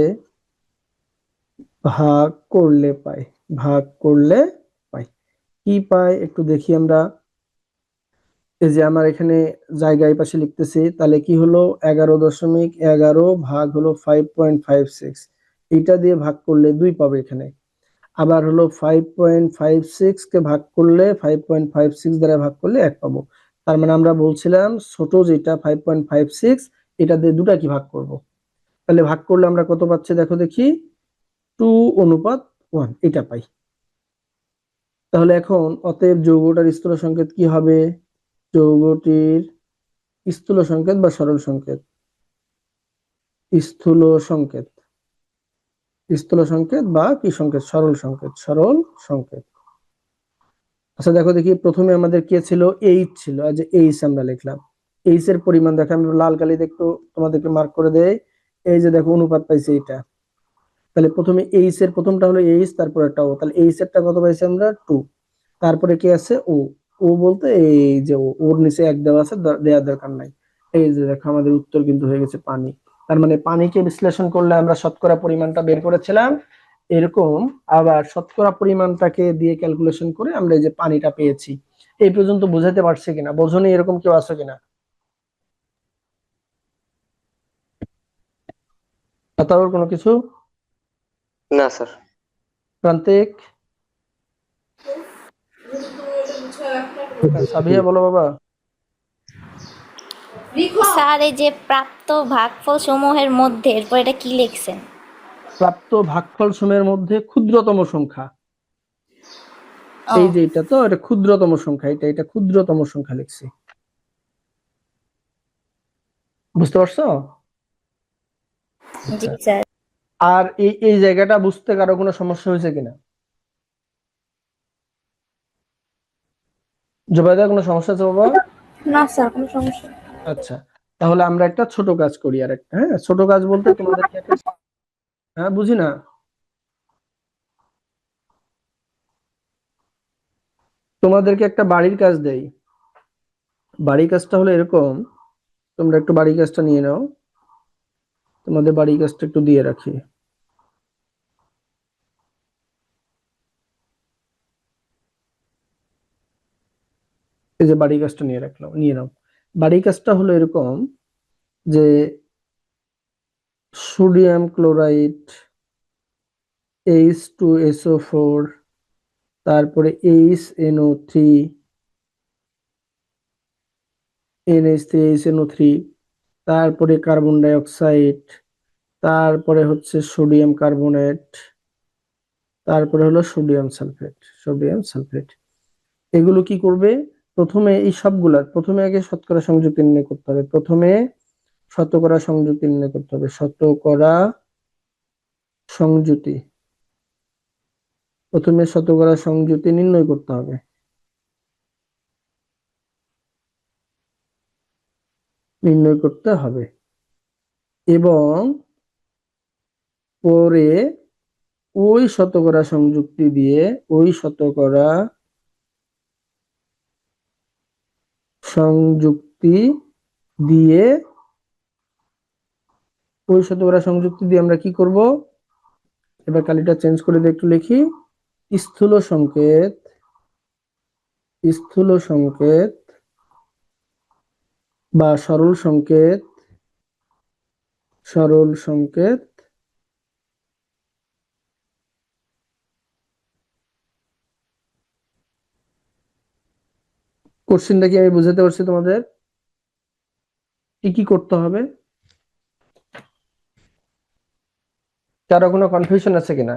ভাগ করলে পাই। ভাগ করলে পাই কি পাই একটু দেখি আমরা। এই যে আমার এখানে জায়গায় পাশে লিখতেছি, তাহলে কি হলো 11.11 ভাগ হলো 5.56, এইটা দিয়ে ভাগ করলে 2 পাবে এখানে। আবার হলো 5.56 কে ভাগ করলে 5.56 দ্বারা ভাগ করলে 1 পাবো। তার মানে আমরা বলছিলাম ছোট যেটা 5.56, এটা দিয়ে দুটা কি ভাগ করব। তাহলে ভাগ করলে আমরা কত পাচ্ছি দেখো দেখি, 2:1 এটা পাই। তাহলে এখন অতএব যৌগটার স্থূল সংকেত কি হবে? যৌগটির স্থূল সংকেত বা সরল সংকেত, স্থূল সংকেত, স্থূল সংকেত বা কি সংকেত? সরল সংকেত, সরল সংকেত। আচ্ছা দেখো দেখি, প্রথমে আমাদের কে ছিল? এইচ ছিল। আজ এইচ আমরা লিখলাম। এইচ এর পরিমাণ দেখো, আমি লাল কালিতে একটু তোমাদেরকে মার্ক করে দেই। এই যে দেখো অনুপাত পাইছি এটা। তাহলে প্রথমে এইচ এর প্রথমটা হলো এইচ, তারপর একটা ও, তাহলে এইচ এরটা কত পাইছি আমরা? 2। তারপরে কি আছে? ও। ও বলতে এই যে ওর নিচে 1 দেওয়া আছে, দেওয়ার দরকার নাই। এই যে দেখো আমাদের উত্তর কিন্তু হয়ে গেছে পানি। তার মানে পানিকে বিশ্লেষণ করলে আমরা শতকরা পরিমাণটা বের করেছিলাম, এরকম আবার শতকরা পরিমাণটাকে দিয়ে ক্যালকুলেশন করে আমরা এই যে পানিটা পেয়েছি। এই পর্যন্ত বোঝাতে পারছি কিনা? বোঝনি এরকম কেউ আছে কিনা? তারপর কোনো কিছু? না স্যার। প্রান্তিক? সাবিয়া বলো বাবা। স্যার এই যে প্রাপ্ত ভাগফল সমূহের মধ্যে এরপর এটা কি লিখছেন? প্রাপ্ত ভাগফল সমূহের মধ্যে ক্ষুদ্রতম সংখ্যা, ও এই যে এটা তো এটা ক্ষুদ্রতম সংখ্যা, এটা ক্ষুদ্রতম সংখ্যা লিখছি। বুঝতে পারছো? জি আচ্ছা। স্যার। আর এই এই জায়গাটা বুঝতে কারো কোনো সমস্যা হয়েছে কিনা? জুবাইদা কোনো সমস্যা আছে বাবা? না স্যার, কোনো সমস্যা নেই। আচ্ছা, তাহলে আমরা একটা ছোট কাজ করি। আর একটা, হ্যাঁ ছোট কাজ বলতে তোমাদেরকে একটা, হ্যাঁ বুঝি না, তোমাদেরকে একটা বাড়ির কাজ দেই। বাড়ির কাজটা হলো এরকম, তোমরা একটু বাড়ির কাজটা নিয়ে নাও। তোমাদের বাড়ির কাজটা একটু দিয়ে রাখি। এই যে বাড়ির কাজটা নিয়ে রাখলাম, নিয়ে নাও। বাড়ির কাজটা হলো এরকম যে সোডিয়াম ক্লোরাইড H2SO4, তারপরে HNO3, NH3HNO3, তারপরে কার্বন ডাই অক্সাইড, তারপরে হচ্ছে সোডিয়াম কার্বনেট, তারপরে হলো সোডিয়াম সালফেট, সোডিয়াম সালফেট। এগুলো কি করবে? প্রথমে এই সবগুলার প্রথমে আগে শতকরা সংযুক্তি নির্ণয় করতে হবে। প্রথমে শতকরা সংযুক্তি নির্ণয় করতে হবে, শতকরা সংযুতি। প্রথমে শতকরা সংযুতি নির্ণয় করতে হবে, নির্ণয় করতে হবে। এবং পরে ওই শতকরা সংযুক্তি দিয়ে, ওই শতকরা সংযুক্তি দিয়ে, ওই শতকরা সংযুক্তি দিয়ে আমরা কি করব? এবার কালিটা চেঞ্জ করে দিয়ে একটু লিখি, স্থূল সংকেত, স্থূল সংকেত বা সরল সংকেত, সরল সংকেত কোশ্চেনটা কি আমি বুঝাতে পারছি তোমাদের? কি কি করতে হবে? কারো কোনো কনফিউশন আছে কিনা?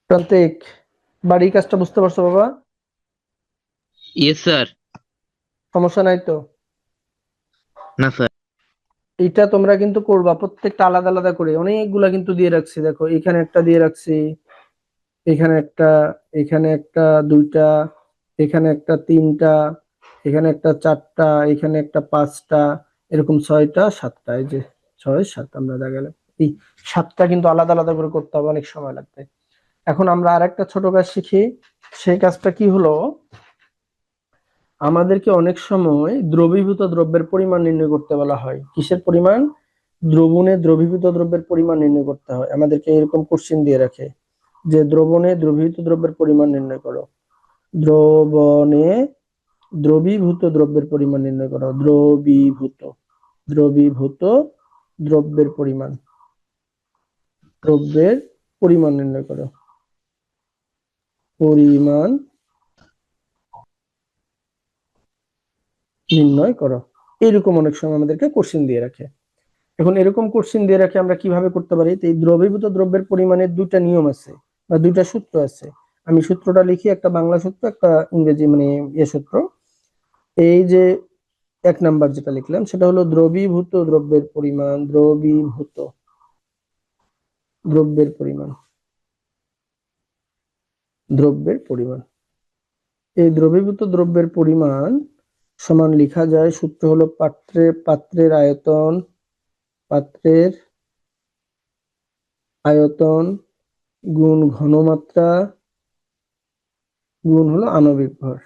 প্রান্তিক, বাড়ির কাজটা বুঝতে পারছো বাবা? Yes sir. সমস্যা নাই তো? না স্যার। এটা তোমরা কিন্তু করবা প্রত্যেকটা আলাদা আলাদা করে, অনেকগুলা কিন্তু দিয়ে রাখছি। দেখো এখানে একটা দিয়ে রাখছি, এখানে একটা, এখানে একটা, দুইটা, এখানে একটা, তিনটা, এখানে একটা, চারটা, এখানে একটা, পাঁচটা, এরকম 6টা 7টা। এই যে 6 7 আমরা দেখালাম। এই 7টা কিন্তু আলাদা আলাদা করে করতে হবে, অনেক সময় লাগবে। এখন আমরা আরেকটা ছোট কাজ শিখি। সেই কাজটা কি হলো, আমাদেরকে অনেক সময় দ্রবীভূত দ্রব্যের পরিমাণ নির্ণয় করতে বলা হয়। কিসের পরিমাণ? দ্রবণে দ্রবীভূত দ্রব্যের পরিমাণ নির্ণয় করতে হয়। আমাদেরকে এরকম কোশ্চেন দিয়ে রাখে যে দ্রবণে দ্রবীভূত দ্রব্যের পরিমাণ নির্ণয় করো। দ্রবণে দ্রবীভূত দ্রব্যের পরিমাণ নির্ণয় করো। দ্রবীভূত দ্রব্যের পরিমাণ নির্ণয় করো। পরিমাণ নির্ণয় করো। এরকম অনেক সময় আমাদেরকে কোশ্চেন দিয়ে রাখে। এখন এরকম কোশ্চেন দিয়ে রাখে, আমরা কিভাবে করতে পারি? তো এই দ্রবীভূত দ্রব্যের পরিমাণের দুইটা নিয়ম আছে বা দুইটা সূত্র আছে। আমি সূত্রটা লিখি, একটা বাংলা সূত্র, একটা ইংরেজি মানে সূত্র। এই যে 1 নাম্বার যেটা লিখলাম সেটা হলো দ্রবীভূত দ্রব্যের পরিমাণ। দ্রবীভূত দ্রব্যের পরিমাণ এই দ্রবীভূত দ্রব্যের পরিমাণ সমান লেখা যায়, সূত্র হলো পাত্রের আয়তন গুণ ঘনমাত্রা গুণ হলো আণবিক ভর।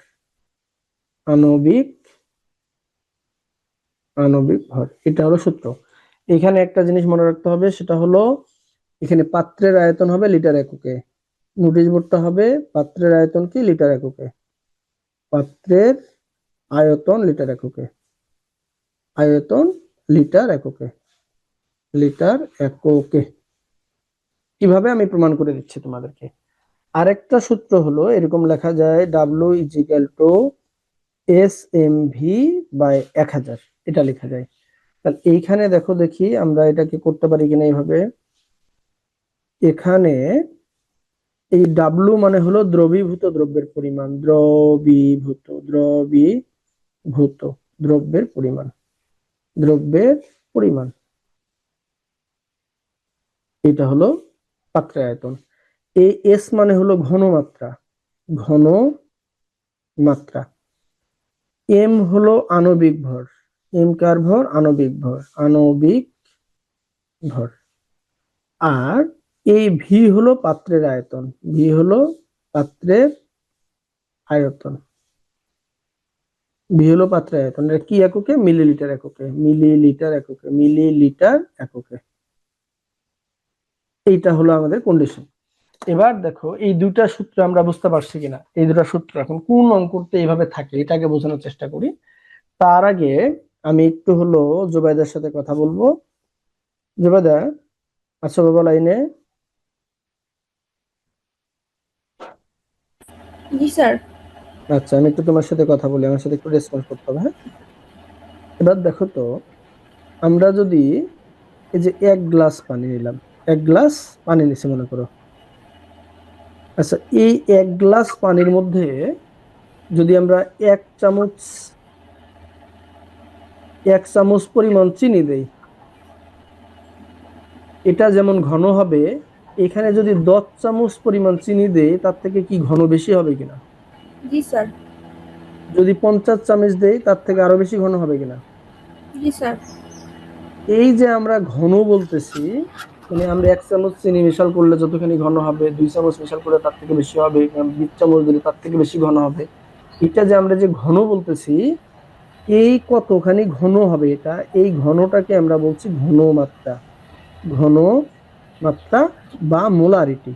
এটা হলো সূত্র। এখানে একটা জিনিস মনে রাখতে হবে, সেটা হলো এখানে পাত্রের আয়তন হবে লিটার এককে। নোটিশ বোর্ডটা হবে পাত্রের আয়তন কি লিটার এককে। পাত্রের আয়তন লিটার এককে। কিভাবে আমি প্রমাণ করে দিচ্ছি তোমাদেরকে। আরেকটা সূত্র হলো এরকম লেখা যায়, W SMV/1000, এটা লেখা যায়। তাহলে এইখানে দেখো, দেখি আমরা এটাকে করতে পারি কিনা এইভাবে। এখানে এই W মানে হলো দ্রবীভূত দ্রব্যের পরিমাণ। দ্রবীভূত দ্রব্যের পরিমাণ এটা হলো পাত্রের আয়তন। এই S মানে হলো ঘনমাত্রা। M হলো আণবিক ভর। M কার ভর? আণবিক ভর। আর এই V হলো পাত্রের আয়তন। এটা কি এককে? মিলিলিটার এককে। এইটা হলো আমাদের কন্ডিশন। এবার দেখো এই দুটা সূত্র আমরা বুঝতে পারছি কিনা। এই দুটা সূত্র এখন কোন অঙ্কতে এইভাবে থাকে এটাকে বোঝানোর চেষ্টা করি। তার আগে আমি একটু হলো জুবাইদার সাথে কথা বলবো। জুবাইদা, আচ্ছা বাবা লাইনে? জি স্যার। আচ্ছা, আমি একটু তোমার সাথে কথা বলি, আমার সাথে একটু রেসপন্স করতে হবে, হ্যাঁ? এবার দেখো তো, আমরা যদি এই যে 1 গ্লাস পানি নিলাম, 1 গ্লাস পানি নিছি মনে করো। আচ্ছা, এই 1 গ্লাস পানির মধ্যে যদি আমরা 1 চামচ পরিমাণ চিনি দেই, এটা যেমন ঘন হবে, এখানে যদি 10 চামচ পরিমাণ চিনি দেই তার থেকে কি ঘন বেশি হবে কিনা? জি স্যার। যদি 50 চামচ দেই তার থেকে আরো বেশি ঘন হবে কিনা? জি স্যার। এই যে আমরা ঘন বলতেছি, মানে আমরা 1 চামচ চিনি মিশাল করলে যতখানি ঘন হবে, 2 চামচ মিশাল করলে তার থেকে বেশি হবে, 20 চামচ দিলে তার থেকে বেশি ঘন হবে। এটা যে আমরা যে ঘন বলতেছি, এই কতখানি ঘন হবে, এই ঘনটাকে আমরা বলছি ঘনমাত্রা বা মোলারিটি।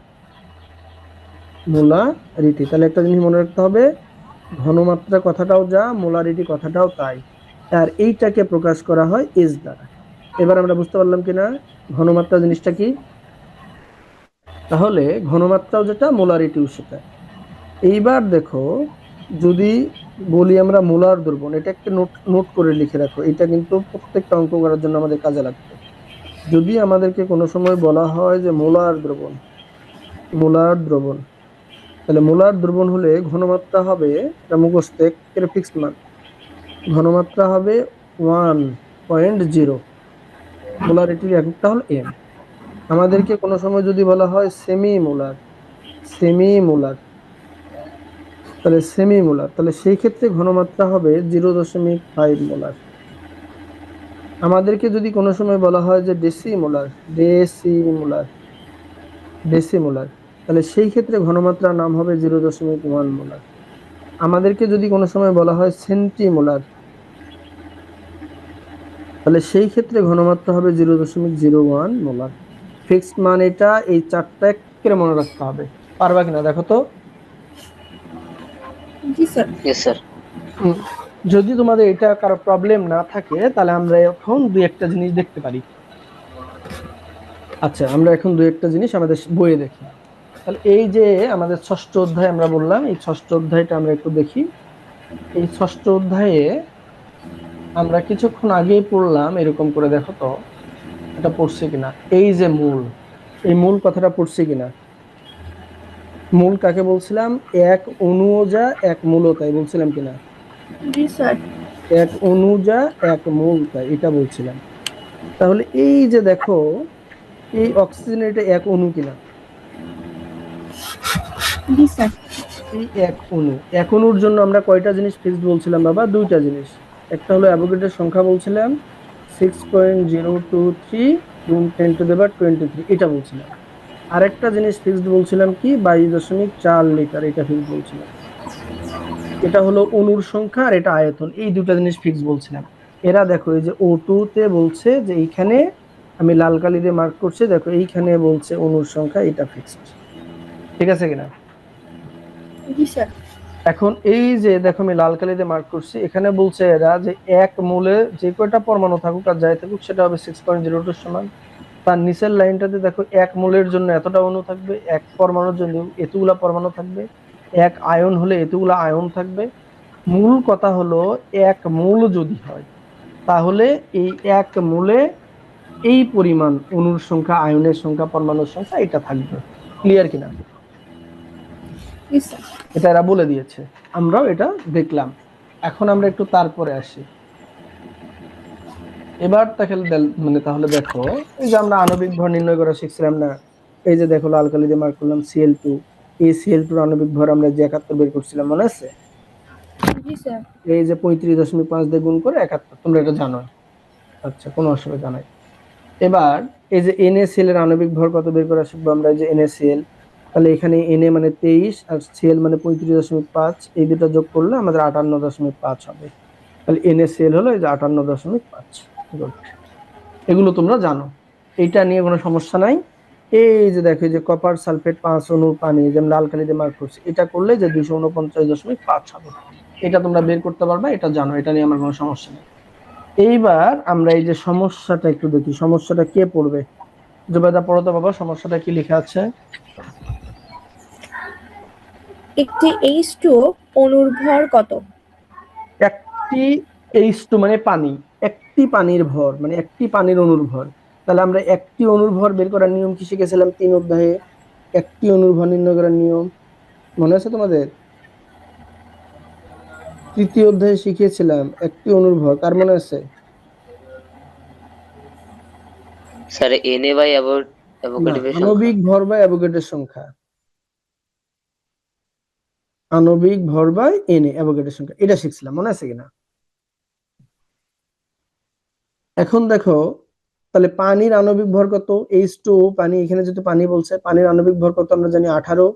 তাহলে একটা জিনিস মনে রাখতে হবে, ঘনমাত্রা কথাটাও যা, মোলারিটি কথাটাও তাই। আর এইটাকে প্রকাশ করা হয় এস দ্বারা। এবার আমরা বুঝতে পারলাম কিনা ঘনমাত্রা জিনিসটা কি? তাহলে ঘনমাত্রাও যেটা, মোলারিটিও সেটা। এইবার দেখো, যদি বলি আমরা মোলার দ্রবণ, এটা একটা নোট করে লিখে রাখো, এটা কিন্তু প্রত্যেকটা অঙ্ক করার জন্য আমাদের কাজে লাগবে। যদি আমাদেরকে কোনো সময় বলা হয় যে মোলার দ্রবণ, তাহলে মোলার দ্রবণ হলে ঘনমাত্রা হবে, এটা মুখস্থ এর ফিক্সড মান, ঘনমাত্রা হবে 1.0, মোলারিটির এককটা হলো এম। আমাদেরকে কোনো সময় যদি বলা হয় সেমি মোলার, তাহলে সেই ক্ষেত্রে ঘনমাত্রা হবে 0.5 মোলার। আমাদেরকে যদি কোনো সময় বলা হয় যে ডেসিমোলার, তাহলে সেই ক্ষেত্রে ঘনমাত্রার নাম হবে 0.1 মোলার। আমাদেরকে যদি কোনো সময় বলা হয় সেন্টিমোলার, তাহলে সেই ক্ষেত্রে ঘনমাত্রা হবে 0.01 মোলার। ফিক্সড মান এটা, এই চারটা করে মনে রাখতে হবে। পারবা কিনা দেখো তো। জি স্যার। Yes sir. হুম, যদি তোমাদের এটা কারো প্রবলেম না থাকে তাহলে আমরা এখন দুই একটা জিনিস দেখতে পারি। আচ্ছা, আমরা এখন দুই একটা জিনিস আমাদের বইয়ে দেখি। তাহলে এই যে আমাদের ষষ্ঠ অধ্যায় আমরা বললাম, এই ষষ্ঠ অধ্যায়টা আমরা একটু দেখি। এই ষষ্ঠ অধ্যায়ে আমরা কিছুক্ষণ আগেই পড়লাম, এরকম করে দেখো তো এটা পড়ছি কিনা। এই যে মূল, এই মূল কথাটা পড়ছি কিনা। মূল কাকে বলছিলাম? এক অনুজা এক মূলতাই বলছিলাম কিনা। জি স্যার। এক অনুজা এক মূলতাই এটা বলছিলাম। তাহলে এই যে দেখো, এই অক্সিজেন এটা এক অণু কিনা। জি স্যার। এই এক অণু, এক অণুর জন্য আমরা কয়টা জিনিস ফিক্সড বলছিলাম বাবা? দুইটা জিনিস। একটা হলো অ্যাভোগাড্রোর সংখ্যা বলছিলাম 6.023 গুণ 10⁻23, এটা বলছিলাম। আরেকটা জিনিস ফিক্সড বলছিলাম কি, 22.4 লিটার, এটা ফিক্সড বলছিলাম। এটা হলো অণুর সংখ্যা আর এটা আয়তন, এই দুটো জিনিস ফিক্সড বলছিলাম। এরা দেখো এই যে O2 তে বলছে যে এইখানে, আমি লাল কালি দিয়ে মার্ক করছি, দেখো এইখানে বলছে অণুর সংখ্যা, এটা ফিক্সড। ঠিক আছে কিনা? জি স্যার। এখন এই যে দেখো আমি লাল কালি দিয়ে মার্ক করছি, এখানে বলছে এরা যে এক মূলে যে কয়টা পরমাণু থাকুক আর যাই থাকুক সেটা হবে 6.02 সমান। তার নিচের লাইনটাতে দেখো এক মোলের জন্য এতটা অণু থাকবে, এক পরমাণুর জন্য এতগুলা পরমাণু থাকবে, এক আয়ন হলে এতগুলা আয়ন থাকবে। মূল কথা হলো এক মূল যদি হয় তাহলে এই এক মূলে এই পরিমাণ অণুর সংখ্যা, আয়নের সংখ্যা, পরমাণুর সংখ্যা এটা থাকবে। ক্লিয়ার কিনা? জি স্যার। এটা এরা বলে দিয়েছে, আমরাও এটা দেখলাম। এখন আমরা একটু তারপরে আসি। এবার তাহলে দেখো, এই যে আমরা আণবিক ভর নির্ণয় করা শিখছিলাম না, এই যে দেখো লাল কালি দিয়ে মার্ক করলাম Cl2, এই Cl2 এর আণবিক ভর আমরা যে 71 বের করছিলাম, মনে আছে? জি স্যার। এই যে 35.5 দিয়ে গুণ করে 71, তোমরা এটা জানো। আচ্ছা, কোনো অসুবিধা নাই। এবার এই যে NaCl এর আণবিক ভর কত বের করা শিখবো আমরা। এই যে NaCl, তাহলে এখানে Na মানে 23 আর Cl মানে 35.5, এই দুটো যোগ করলে আমাদের 58.5 হবে। তাহলে NaCl হলো এই যে 58.5। গুড, এগুলো তোমরা জানো, এইটা নিয়ে কোনো সমস্যা নাই। এই যে দেখো এই যে কপার সালফেট 5 অণুর পানি, যেমন লাল কালি দিয়ে মার্ক করছি, এটা করলে যে 249.5 হবে, এটা তোমরা বের করতে পারবা, এটা জানো, এটা নিয়ে আমার কোনো সমস্যা নেই। এইবার আমরা এই যে সমস্যাটা একটু দেখি, সমস্যাটা কে পড়বে? জুবেদা পড়ো তো বাবা, সমস্যাটা কি লেখা আছে? একটি H2O অণুর ভর কত? একটি H2 মানে পানি, একটি পানির ভর মানে একটি পানির অণুর ভর। তাহলে আমরা একটি অণুর ভর বের করার নিয়ম কি শিখেছিলাম 3 অধ্যায়ে? একটি অণুর ভর নির্ণয় করার নিয়ম মনে আছে তোমাদের? তৃতীয় অধ্যায়ে শিখিয়েছিলাম একটি অণুর ভর, কার মনে আছে? স্যার Na বাই না, অ্যাভোগাড্রোর সংখ্যা। আণবিক ভর বা অ্যাভোগাড্রোর সংখ্যা। আণবিক ভর বাই Na অ্যাভোগাড্রোর সংখ্যা, এটা শিখছিলাম, মনে আছে কিনা? এখন দেখো, তাহলে পানির আণবিক ভর কত? H2O পানি, এখানে যেহেতু পানি বলছে, পানির আণবিক ভর কত আমরা জানি 18,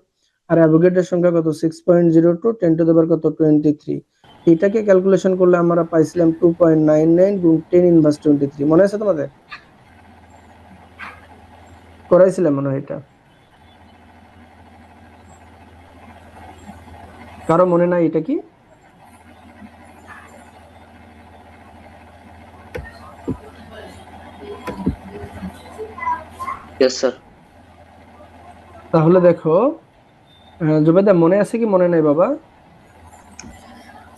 আর অ্যাভোগাড্রোর সংখ্যা কত? 6.02 10⁻23। এটাকে ক্যালকুলেশন করলে আমরা পাইছিলাম 2.99 গুণ 10⁻23, মনে আছে তোমাদের? করাইছিলাম মনে হয় এটা, কারো মনে নাই এটা কি? Yes sir. তাহলে দেখো, জুবেদা মনে আছে কি মনে নাই বাবা?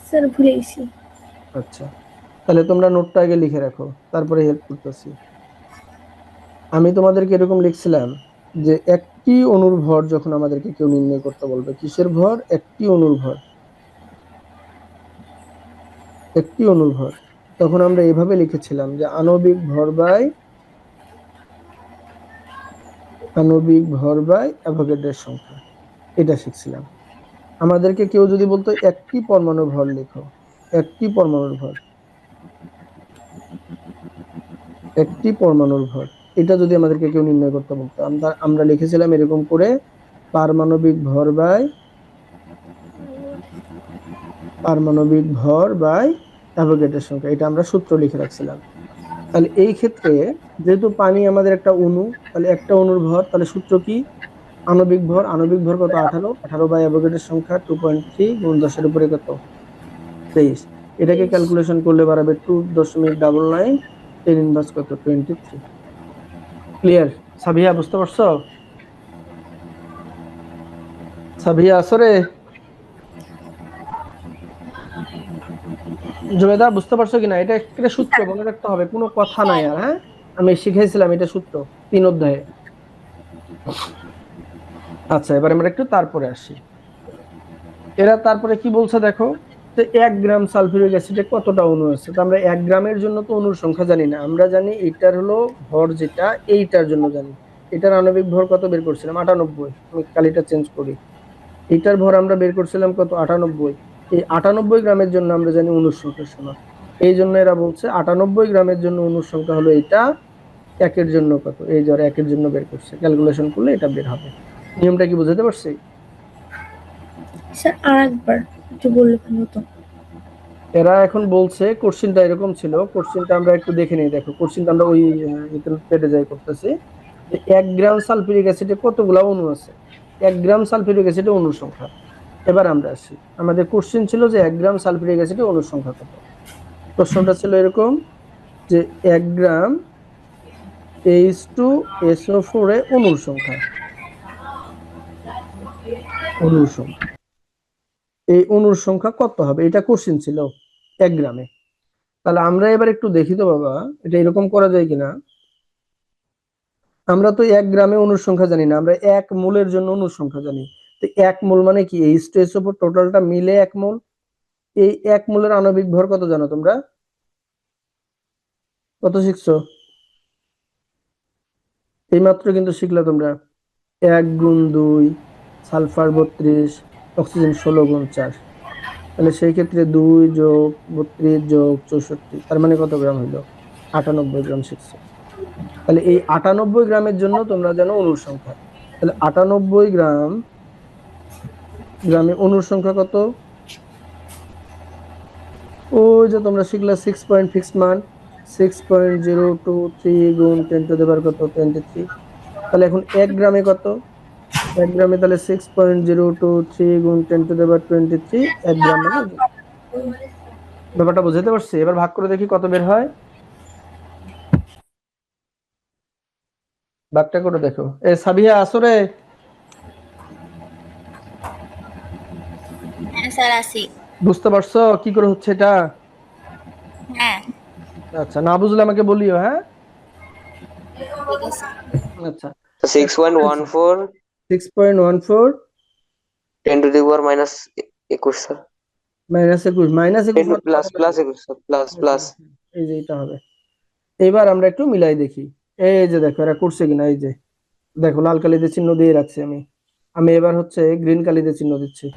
স্যার ভুলে গেছি। আচ্ছা, তাহলে তোমরা নোটটা আগে লিখে রাখো, তারপরে হেল্প করতেছি। আমি তোমাদেরকে এরকম লিখছিলাম যে একটি অণুর ভর যখন আমাদেরকে কেউ নির্ণয় করতে বলবে, কিসের ভর? একটি অণুর ভর, একটি অণুর ভর, তখন আমরা এইভাবে লিখেছিলাম যে আণবিক ভর বাই অ্যাভোগাড্রোর সংখ্যা, এটা শিখছিলাম। আমাদেরকে কেউ যদি বলতো একটি পরমাণুর ভর লিখো, একটি পরমাণুর ভর, একটি পরমাণুর ভর, এটা যদি আমাদেরকে কেউ নির্ণয় করতে বলতো, আমরা লিখেছিলাম এরকম করে, পারমাণবিক ভর বাই অ্যাভোগাড্রোর সংখ্যা, এটা আমরা সূত্র লিখে রাখছিলাম। তাহলে এই ক্ষেত্রে যেহেতু পানি আমাদের একটা অণু, তাহলে একটা অণুর ভর, তাহলে সূত্র কি? আণবিক ভর কত 18, 18 বাই অ্যাভোগাড্রোর সংখ্যা 2.3 গুণ 10 এর উপরে কত 23। এটাকে 23। ক্যালকুলেশন করলে বাড়াবে 2.99, 10 ইনভার্স কত 23। ক্লিয়ার? সাবিয়া বুঝতে পারছো? সাবিয়া আসরে জুবেদা বুঝতে পারছো কিনা? এটা একটা সূত্র মনে রাখতে হবে, কোনো কথা নাই আর। হ্যাঁ, আমি শিখাইছিলাম এটা সূত্র 3 অধ্যায়ে। আচ্ছা, এবার আমরা একটু তারপরে আসি। এরা তারপরে কি বলছে দেখো, যে 1 গ্রাম সালফিউরিক অ্যাসিডে কতটা অণু আছে। তো আমরা 1 গ্রামের জন্য তো অণুর সংখ্যা জানি না, আমরা জানি এটার হলো ভর, যেটা এইটার জন্য জানি। এটার আণবিক ভর কত বের করছিলাম 98। আমি কালিটা চেঞ্জ করি, এটার ভর আমরা বের করছিলাম কত 98। এই 98 গ্রামের জন্য আমরা জানি অণুর সংখ্যা শোনা, এই জন্য এরা বলছে 98 গ্রামের জন্য অণুর সংখ্যা হলো এটা, একের জন্য কত, এই যে একের জন্য বের করছে, ক্যালকুলেশন করলে এটা বের হবে। নিয়মটা কি বুঝতে পারছি? স্যার আরেকবার একটু বললে ভালো হতো। এরা এখন বলছে, কোশ্চেনটা এরকম ছিল, কোশ্চেনটা আমরা একটু দেখে নিই। দেখো কোশ্চেনটা আমরা ওই পেটে যাই করতেছি, যে 1 গ্রাম সালফিউরিক অ্যাসিডে কতগুলা অণু আছে, 1 গ্রাম সালফিউরিক অ্যাসিডে অণুর সংখ্যা। এবার আমরা আসি, আমাদের কোশ্চেন ছিল যে 1 গ্রাম সালফিউরিক অ্যাসিডে অণুর সংখ্যা কত। প্রশ্নটা ছিল এরকম যে 1 গ্রাম H2SO4 এ অণুর সংখ্যা, অণুর সংখ্যা, এই অণুর সংখ্যা কত হবে, এটা কোশ্চেন ছিল 1 গ্রামে। তাহলে আমরা এবার একটু দেখি তো বাবা, এটা এরকম করা যায় কিনা। আমরা তো 1 গ্রামে অণুর সংখ্যা জানি না, আমরা 1 মোলের জন্য অণুর সংখ্যা জানি। তো 1 মোল মানে কি, H2SO4 টোটালটা মিলে 1 মোল। এই 1 মোলের আণবিক ভর কত জানো তোমরা? কত শিখছো? এইমাত্র কিন্তু শিখলা তোমরা, 1 গুণ 2, সালফার 32, অক্সিজেন 16 গুণ 4। তাহলে সেই ক্ষেত্রে 2 যোগ 32 যোগ 64, তার মানে কত গ্রাম হইলো? 98 গ্রাম শিখছো। তাহলে এই 98 গ্রামের জন্য তোমরা জানো অণুর সংখ্যা। তাহলে 98 গ্রামে অণুর সংখ্যা কত? ওই যে তোমরা শিখলা 6 পয়েন্ট ফিক্সড মান, 6.023 গুণ 10 টু দি পাওয়ার কত 23। তাহলে এখন 1 গ্রামে কত? 1 গ্রামে তাহলে 6.023 গুণ 10 টু দি পাওয়ার 23, 1 গ্রাম মানে। ব্যাপারটা বুঝতে পারছি? এবার ভাগ করে দেখি কত বের হয়। ভাগটা করে দেখো। এ সাবিহা আসরে হ্যাঁ স্যার আছি। বুঝতে পারছো কি করে হচ্ছে এটা? হ্যাঁ আচ্ছা, না বুঝলে আমাকে বলিও। হ্যাঁ, ঠিক আছে। আচ্ছা। 6.14 6.14 10 to the power minus 21 sir. -21, -21 10 মানে প্লাস কত প্লাস লাগবে? 21 স্যার, প্লাস প্লাস। এই যে এটা হবে। এবার আমরা একটু মিলাই দেখি। এই যে দেখো এরা করছে কিনা, এই যে দেখো লাল কালিতে চিহ্ন দিয়ে রাখছি আমি। আমি এবার হচ্ছে গ্রিন কালিতে চিহ্ন দিচ্ছি,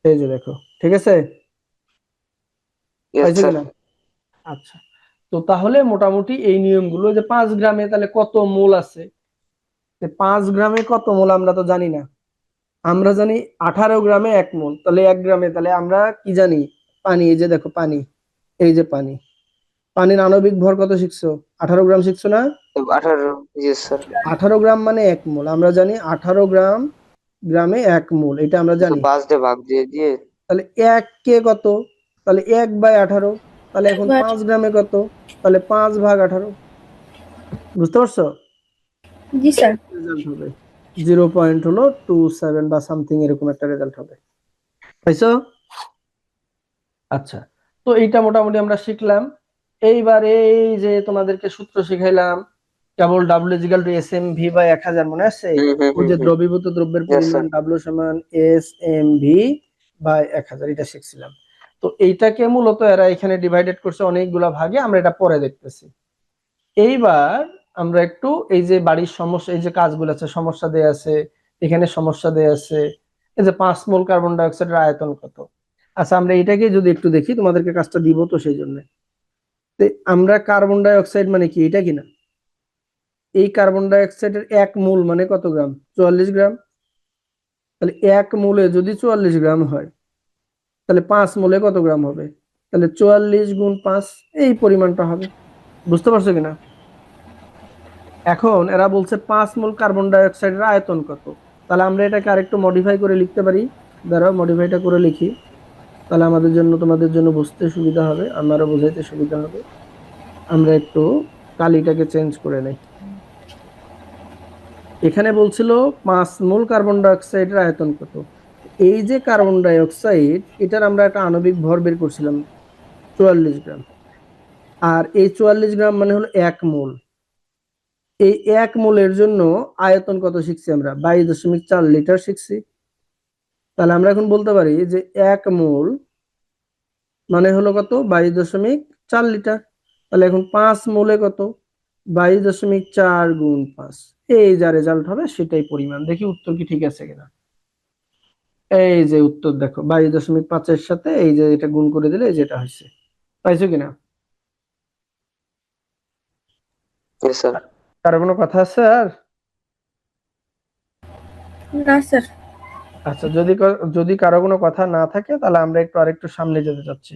এই যে দেখো। ঠিক আছে? ইয়েস পাইছে স্যার। কিনা? আচ্ছা, তো তাহলে মোটামুটি এই নিয়মগুলো, যে 5 গ্রামে তাহলে কত মোল আছে, 5 গ্রামে কত মোল আমরা তো জানি না। আমরা জানি 18 গ্রামে 1 মোল, তাহলে 1 গ্রামে তাহলে আমরা কি জানি? পানি। এই যে দেখো পানি, এই যে পানি, পানির আণবিক ভর কত শিখছো? 18 গ্রাম শিখছো না? 18, ইয়েস স্যার। 18 গ্রাম মানে 1 মোল, আমরা জানি 18 গ্রাম গ্রামে 1 মোল, এটা আমরা তো জানি। 5 দিয়ে ভাগ দিয়ে দিয়ে তাহলে 1 কে কত? তাহলে 1/18। তাহলে এখন 5 গ্রামে কত? তাহলে 5/18। বুঝতে পারছো? জি স্যার। রেজাল্ট হবে 0.27 বা সামথিং এরকম একটা রেজাল্ট হবে। পাইছো? আচ্ছা, তো এইটা মোটামুটি আমরা শিখলাম। এইবার এই যে তোমাদেরকে সূত্র শিখাইলাম, কেবল W is equal to S M V by 1000, মনে আছে? হুম হুম ওই হুম যে হুম। দ্রবীভূত দ্রব্যের ইয়েস পরিমাণ স্যার। ডাব্লিউ সমান এস এম ভি বাই 1000, এটা শিখছিলাম। তো এইটাকে মূলত এরা এখানে ডিভাইডেড করছে অনেকগুলা ভাগে, আমরা এটা পরে দেখতেছি। এইবার আমরা একটু এই যে বাড়ির সমস্যা, এই যে কাজগুলো আছে, সমস্যা দেয়া আছে, এখানে সমস্যা দেয়া আছে। এই যে 5 মোল কার্বন ডাই অক্সাইডের আয়তন কত। আচ্ছা, আমরা এটাকে যদি একটু দেখি, তোমাদেরকে কাজটা দিব তো সেই জন্য। আমরা কার্বন ডাই অক্সাইড মানে কি, এটা কিনা? এই কার্বন ডাই অক্সাইডের 1 মোল মানে কত গ্রাম? 44 গ্রাম। তাহলে 1 মোলে যদি 44 গ্রাম হয়, তাহলে 5 মোলে কত গ্রাম হবে? তাহলে 44 গুণ 5, এই পরিমাণটা হবে। বুঝতে পারছো কিনা? এখন এরা বলছে 5 মোল কার্বন ডাই অক্সাইডের আয়তন কত। তাহলে আমরা এটাকে আরেকটু মডিফাই করে লিখতে পারি। দাঁড়াও, মডিফাইটা করে লিখি, তাহলে আমাদের জন্য তোমাদের জন্য বুঝতে সুবিধা হবে, আমারও বোঝাইতে সুবিধা হবে। আমরা একটু কালিটাকে চেঞ্জ করে নেই। এখানে বলছিল 5 মোল কার্বন ডাই অক্সাইডের আয়তন কত। এই যে কার্বন ডাই অক্সাইড, এটার আমরা একটা আণবিক ভর বের করছিলাম 44 গ্রাম। আর এই 44 গ্রাম মানে হলো 1 মোল। এই 1 মোলের জন্য আয়তন কত শিখছি আমরা? 22.4 লিটার শিখছি। তাহলে আমরা এখন বলতে পারি যে 1 মোল মানে হলো কত? 22.4 লিটার। তাহলে এখন 5 মোলে কত? 22.4 গুণ 5। এই যা রেজাল্ট হবে সেটাই পরিমাণ। দেখি উত্তর কি ঠিক আছে কিনা। এই যে উত্তর দেখো, 22.5 এর সাথে এই যে এটা গুণ করে দিলে যেটা হয়েছে। পাইছো কিনা? Yes sir. কারো কোনো কথা আছে আর? না স্যার। আচ্ছা, যদি কারো কোনো কথা না থাকে তাহলে আমরা একটু আরেকটু সামনে যেতে চাচ্ছি।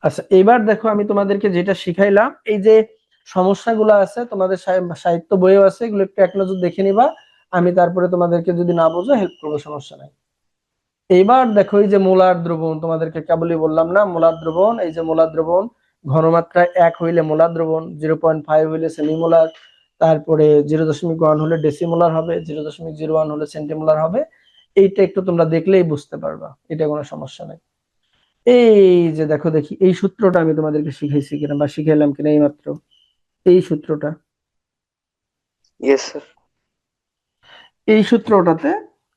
আচ্ছা, এবার দেখো আমি তোমাদেরকে যেটা শিখাইলাম, এই যে সমস্যাগুলো আছে তোমাদের সাহিত্য বইও আছে, এগুলো একটু এক নজর দেখে নিবা। আমি তারপরে তোমাদেরকে যদি না বোঝো হেল্প করবো, সমস্যা নাই। এইবার দেখো এই যে মোলার দ্রবণ, তোমাদেরকে কেবলই বললাম না মোলার দ্রবণ। এই যে মোলার দ্রবণ, ঘনমাত্রা 1 হইলে মোলার দ্রবণ, 0.5 হইলে সেমিমোলার, তারপরে 0.1 হলে ডেসিমোলার হবে, 0.01 হলে সেন্টিমোলার হবে। এইটা একটু তোমরা দেখলেই বুঝতে পারবা, এটা কোনো সমস্যা নাই। এই যে দেখো, দেখি এই সূত্রটা আমি তোমাদেরকে শিখাইছি কিনা বা শিখাইলাম কিনা এইমাত্র, এই সূত্রটা। Yes sir. এই সূত্রটাতে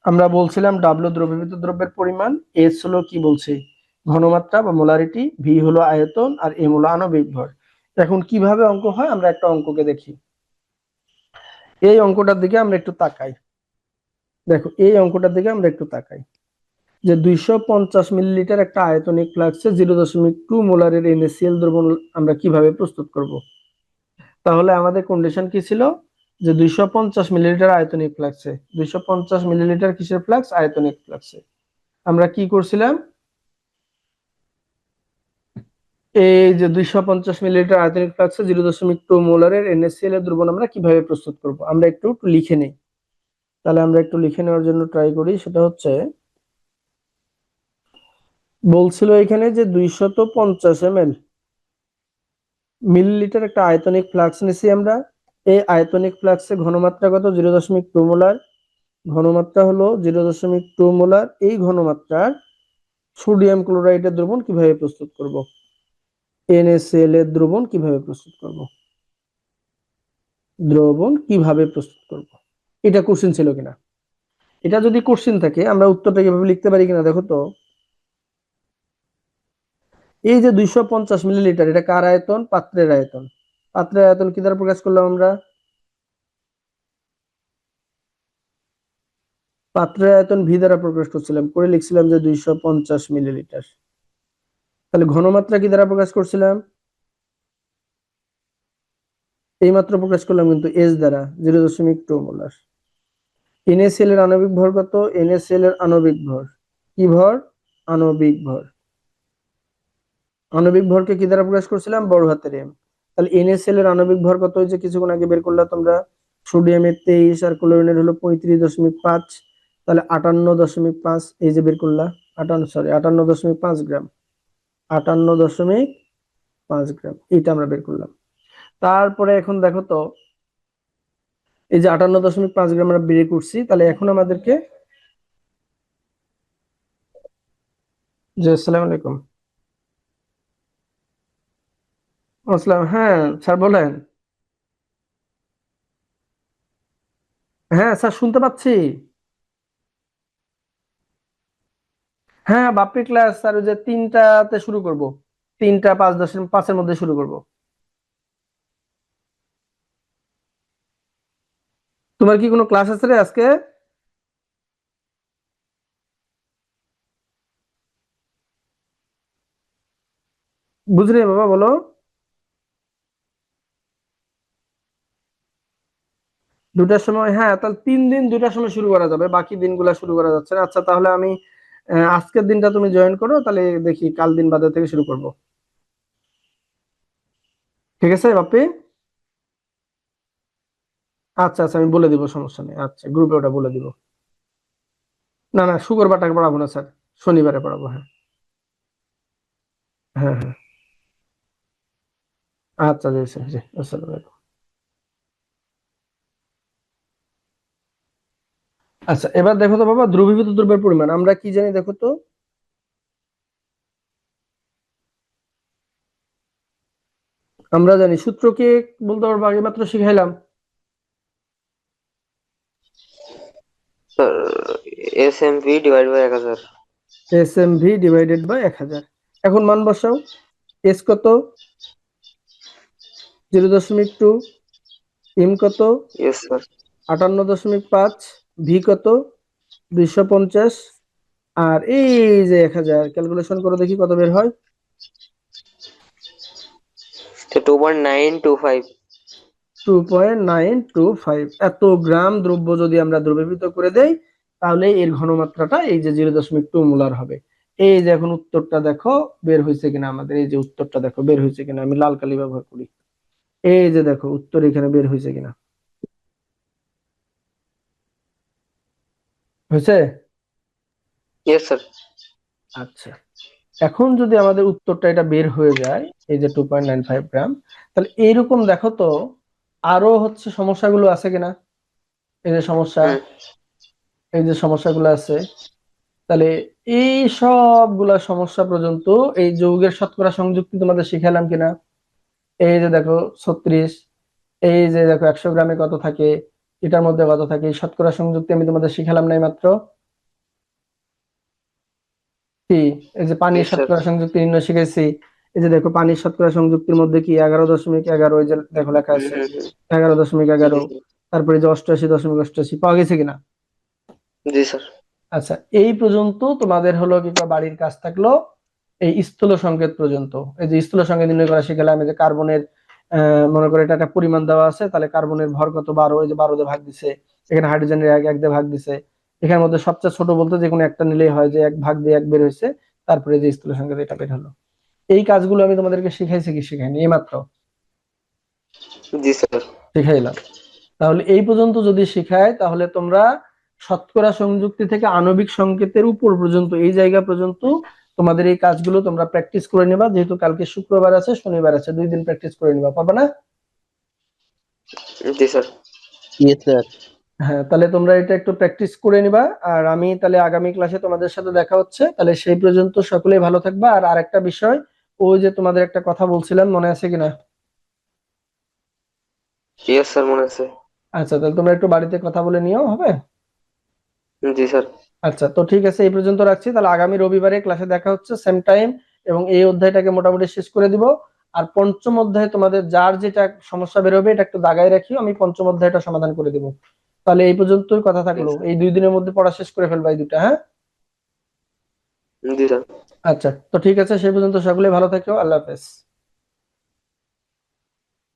আমরা বলছিলাম ডাব্লু দ্রবীভূত দ্রব্যের পরিমাণ, এস হলো কি বলছি ঘনমাত্রা বা মোলারিটি, ভি হলো আয়তন, আর এম হলো আণবিক ভর। এখন কিভাবে অঙ্ক হয় আমরা একটা অঙ্ককে দেখি। এই অঙ্কটার দিকে আমরা একটু তাকাই। দেখো এই অঙ্কটার দিকে আমরা একটু তাকাই যে 250 মিলিলিটার একটা আয়তনিক ফ্লাক্সে 0.2 মোলারের NaCl দ্রবণ আমরা কিভাবে প্রস্তুত করব। তাহলে আমাদের কন্ডিশন কি ছিল যে 250 মিলিলিটার আয়তনিক ফ্লাক্সে, 250 মিলিলিটার কিসের ফ্লাক্স? আয়তনিক ফ্লাক্সে। আমরা কি করছিলাম, এই যে 250 মিলিলিটার আয়তনিক ফ্লাক্সে 0.2 মোলারের NaCl এর দ্রবণ আমরা কিভাবে প্রস্তুত করব, আমরা একটু লিখে নেই। তাহলে আমরা একটু লিখে নেওয়ার জন্য ট্রাই করি। সেটা হচ্ছে, বলছিল এখানে যে 250 মিলিলিটার একটা আয়তনিক ফ্লাক্স নিছি আমরা। এই আয়তনিক ফ্লাক্সে ঘনমাত্রা কত? 0.2 মোলার। ঘনমাত্রা হলো 0.2 মোলার। এই ঘনমাত্রার সোডিয়াম ক্লোরাইডের দ্রবণ কিভাবে প্রস্তুত করব, NaCl এর দ্রবণ কিভাবে প্রস্তুত করব, এটা কোশ্চেন ছিল কিনা। এটা যদি কোশ্চেন থাকে আমরা উত্তরটা কিভাবে লিখতে পারি কিনা দেখো তো। এই যে 250 মিলিলিটার, এটা কার আয়তন? পাত্রের আয়তন। পাত্রের আয়তন কি দ্বারা প্রকাশ করলাম আমরা? পাত্রের আয়তন ভি দ্বারা প্রকাশ করছিলাম, করে লিখছিলাম যে 250 মিলিলিটার। তাহলে ঘনমাত্রা কি দ্বারা প্রকাশ করছিলাম? এইমাত্র প্রকাশ করলাম কিন্তু এস দ্বারা, 0.2 মোলার। NaCl এর আণবিক ভর কত? NaCl এর আণবিক ভর কি ভর? আণবিক ভর। আণবিক ভরকে কি দ্বারা প্রকাশ করছিলাম? বড় হাতের এম। তাহলে NaCl এর আণবিক ভর কত হয়েছে কিছুক্ষণ আগে বের করলা তোমরা? সোডিয়ামের 23 আর ক্লোরিনের হলো 35.5। তাহলে 58.5, এই যে বের করলা 58.5 গ্রাম, 58.5 গ্রাম, এইটা আমরা বের করলাম। তারপরে এখন দেখো তো, এই যে 58.5 গ্রাম আমরা বের করছি, তাহলে এখন আমাদেরকে, জি আসসালামু আলাইকুম। আসসালাম, হ্যাঁ স্যার বলেন। হ্যাঁ স্যার শুনতে পাচ্ছি। হ্যাঁ বাপ্পি ক্লাস স্যার, ওই যে 3টাতে শুরু করব, 3টা 5:10-5-এর মধ্যে শুরু করব। তোমার কি কোনো ক্লাস আছে রে আজকে? বুঝলি বাবা, বলো। 2টার সময়? হ্যাঁ, তাহলে 3 দিন 2টার সময় শুরু করা যাবে, বাকি দিনগুলা শুরু করা যাচ্ছে না। আচ্ছা তাহলে আমি আজকের দিনটা তুমি জয়েন করো, তাহলে দেখি কাল দিন বাদে থেকে শুরু করব। ঠিক আছে বাপি? আচ্ছা আচ্ছা, আমি বলে দিব, সমস্যা নেই। আচ্ছা, গ্রুপে ওটা বলে দিব। না না, শুক্রবারটাকে পড়াবো না স্যার, শনিবারে পড়াবো। হ্যাঁ হ্যাঁ হ্যাঁ। আচ্ছা জি স্যার, জি, আসসালামু আলাইকুম। আচ্ছা, এবার দেখো তো বাবা, দ্রবীভূত দ্রব্যের পরিমাণ আমরা কি জানি দেখো তো। আমরা জানি সূত্র কি বলতে পারবো? আগে মাত্র শিখাইলাম। Sir SMV divide by 1000। SMV divided by 1000। এখন মান বসাও। এস কত? 0.2। এম কত? Yes sir. 58.5। ভি কত? 250। আর এই যে 1000, ক্যালকুলেশন করে দেখি কত বের হয়। 2.925। 2.925। এত গ্রাম দ্রব্য যদি আমরা দ্রবীভূত করে দেই, তাহলে এর ঘনমাত্রাটা এই যে 0.2 মোলার হবে। এই যে এখন উত্তরটা দেখো বের হয়েছে কিনা আমাদের, এই যে উত্তরটা দেখো বের হয়েছে কিনা, আমি লাল কালি ব্যবহার করি। এই যে দেখো উত্তর এখানে বের হয়েছে কিনা, হয়েছে? Yes sir. আচ্ছা, এখন যদি আমাদের উত্তরটা এটা বের হয়ে যায়, এই যে 2.95 গ্রাম, তাহলে এইরকম দেখো তো আরো হচ্ছে সমস্যাগুলো আছে কিনা। এই যে সমস্যা, হুম। এই যে সমস্যাগুলো আছে, তাহলে এই সবগুলা সমস্যা পর্যন্ত এই যৌগের শতকরা সংযুক্তি তোমাদের শিখালাম কিনা। এই যে দেখো 36, এই যে দেখো 100 গ্রামে কত থাকে, এটার মধ্যে কত থাকে, এই শতকরা সংযুক্তি আমি তোমাদের শিখালাম নাই মাত্র? কি, এই যে পানির ইয়েস স্যার। শতকরা সংযুক্তি নির্ণয় শিখেছি। এই যে দেখো পানির শতকরা সংযুক্তির মধ্যে কি 11.11, এই যে দেখো লেখা হুম আছে হুম হুম। 11.11। জি স্যার। তারপরে যে 88.88 পাওয়া গেছে কিনা। জি স্যার। আচ্ছা, এই পর্যন্ত তোমাদের হলো কি বাড়ির কাজ থাকলো এই স্থূল সংকেত পর্যন্ত। এই যে স্থূল সংকেত নির্ণয় করা শিখলাম। এই যে কার্বনের মনে করে এটা একটা পরিমাণ দেওয়া আছে, তাহলে কার্বনের ভর কত 12, এই যে 12 দিয়ে ভাগ দিছে। এখানে হাইড্রোজেনের এক দিয়ে ভাগ দিছে। এখানের মধ্যে সবচেয়ে ছোট বলতে যে কোনো একটা নিলেই হয়, যে 1 ভাগ দিয়ে 1 বের হয়েছে, তারপরে যে স্থূল সংকেত এটা বের হলো। এই কাজগুলো আমি তোমাদেরকে শিখাইছি কি শিখাইনি? এইমাত্র জি স্যার। শিখাইলাম। তাহলে এই পর্যন্ত যদি শিখায়, তাহলে তোমরা শতকরা সংযুক্তি থেকে আণবিক সংকেতের উপর পর্যন্ত, এই জায়গা পর্যন্ত তোমাদের এই কাজগুলো তোমরা প্র্যাকটিস করে নিবা। যেহেতু কালকে শুক্রবার আছে, শনিবার আছে, 2 দিন প্র্যাকটিস করে নিবা, পারবে না? জি স্যার। Yes sir. হ্যাঁ, তাহলে তোমরা এটা একটু প্র্যাকটিস করে নিবা। আর আমি তাহলে আগামী ক্লাসে তোমাদের সাথে দেখা হচ্ছে। তাহলে সেই পর্যন্ত সকলেই ভালো থাকবা। আর আরেকটা বিষয়, ওই যে তোমাদের একটা কথা বলছিলাম, মনে আছে কিনা? ইয়েস স্যার, মনে আছে। আচ্ছা, তাহলে তোমরা একটু বাড়িতে কথা বলে নিও, হবে? জি স্যার। আচ্ছা, তো ঠিক আছে, এই পর্যন্ত রাখছি। তাহলে আগামী রবিবারে ক্লাসে দেখা হচ্ছে, সেম টাইম। এবং এই অধ্যায়টাকে মোটামুটি শেষ করে দিব। আর পঞ্চম অধ্যায়ে তোমাদের যার যেটা সমস্যা বেরোবে এটা একটু দাগায় রাখিও, আমি পঞ্চম অধ্যায়টা সমাধান করে দিব। তাহলে এই পর্যন্তই কথা জি থাকলো, স্যার। এই 2 দিনের মধ্যে পড়া শেষ করে ফেলবা এই দুটা, হ্যাঁ? জি স্যার। আচ্ছা, তো ঠিক আছে, সেই পর্যন্ত সকলে ভালো থেকো, আল্লাহ হাফেজ।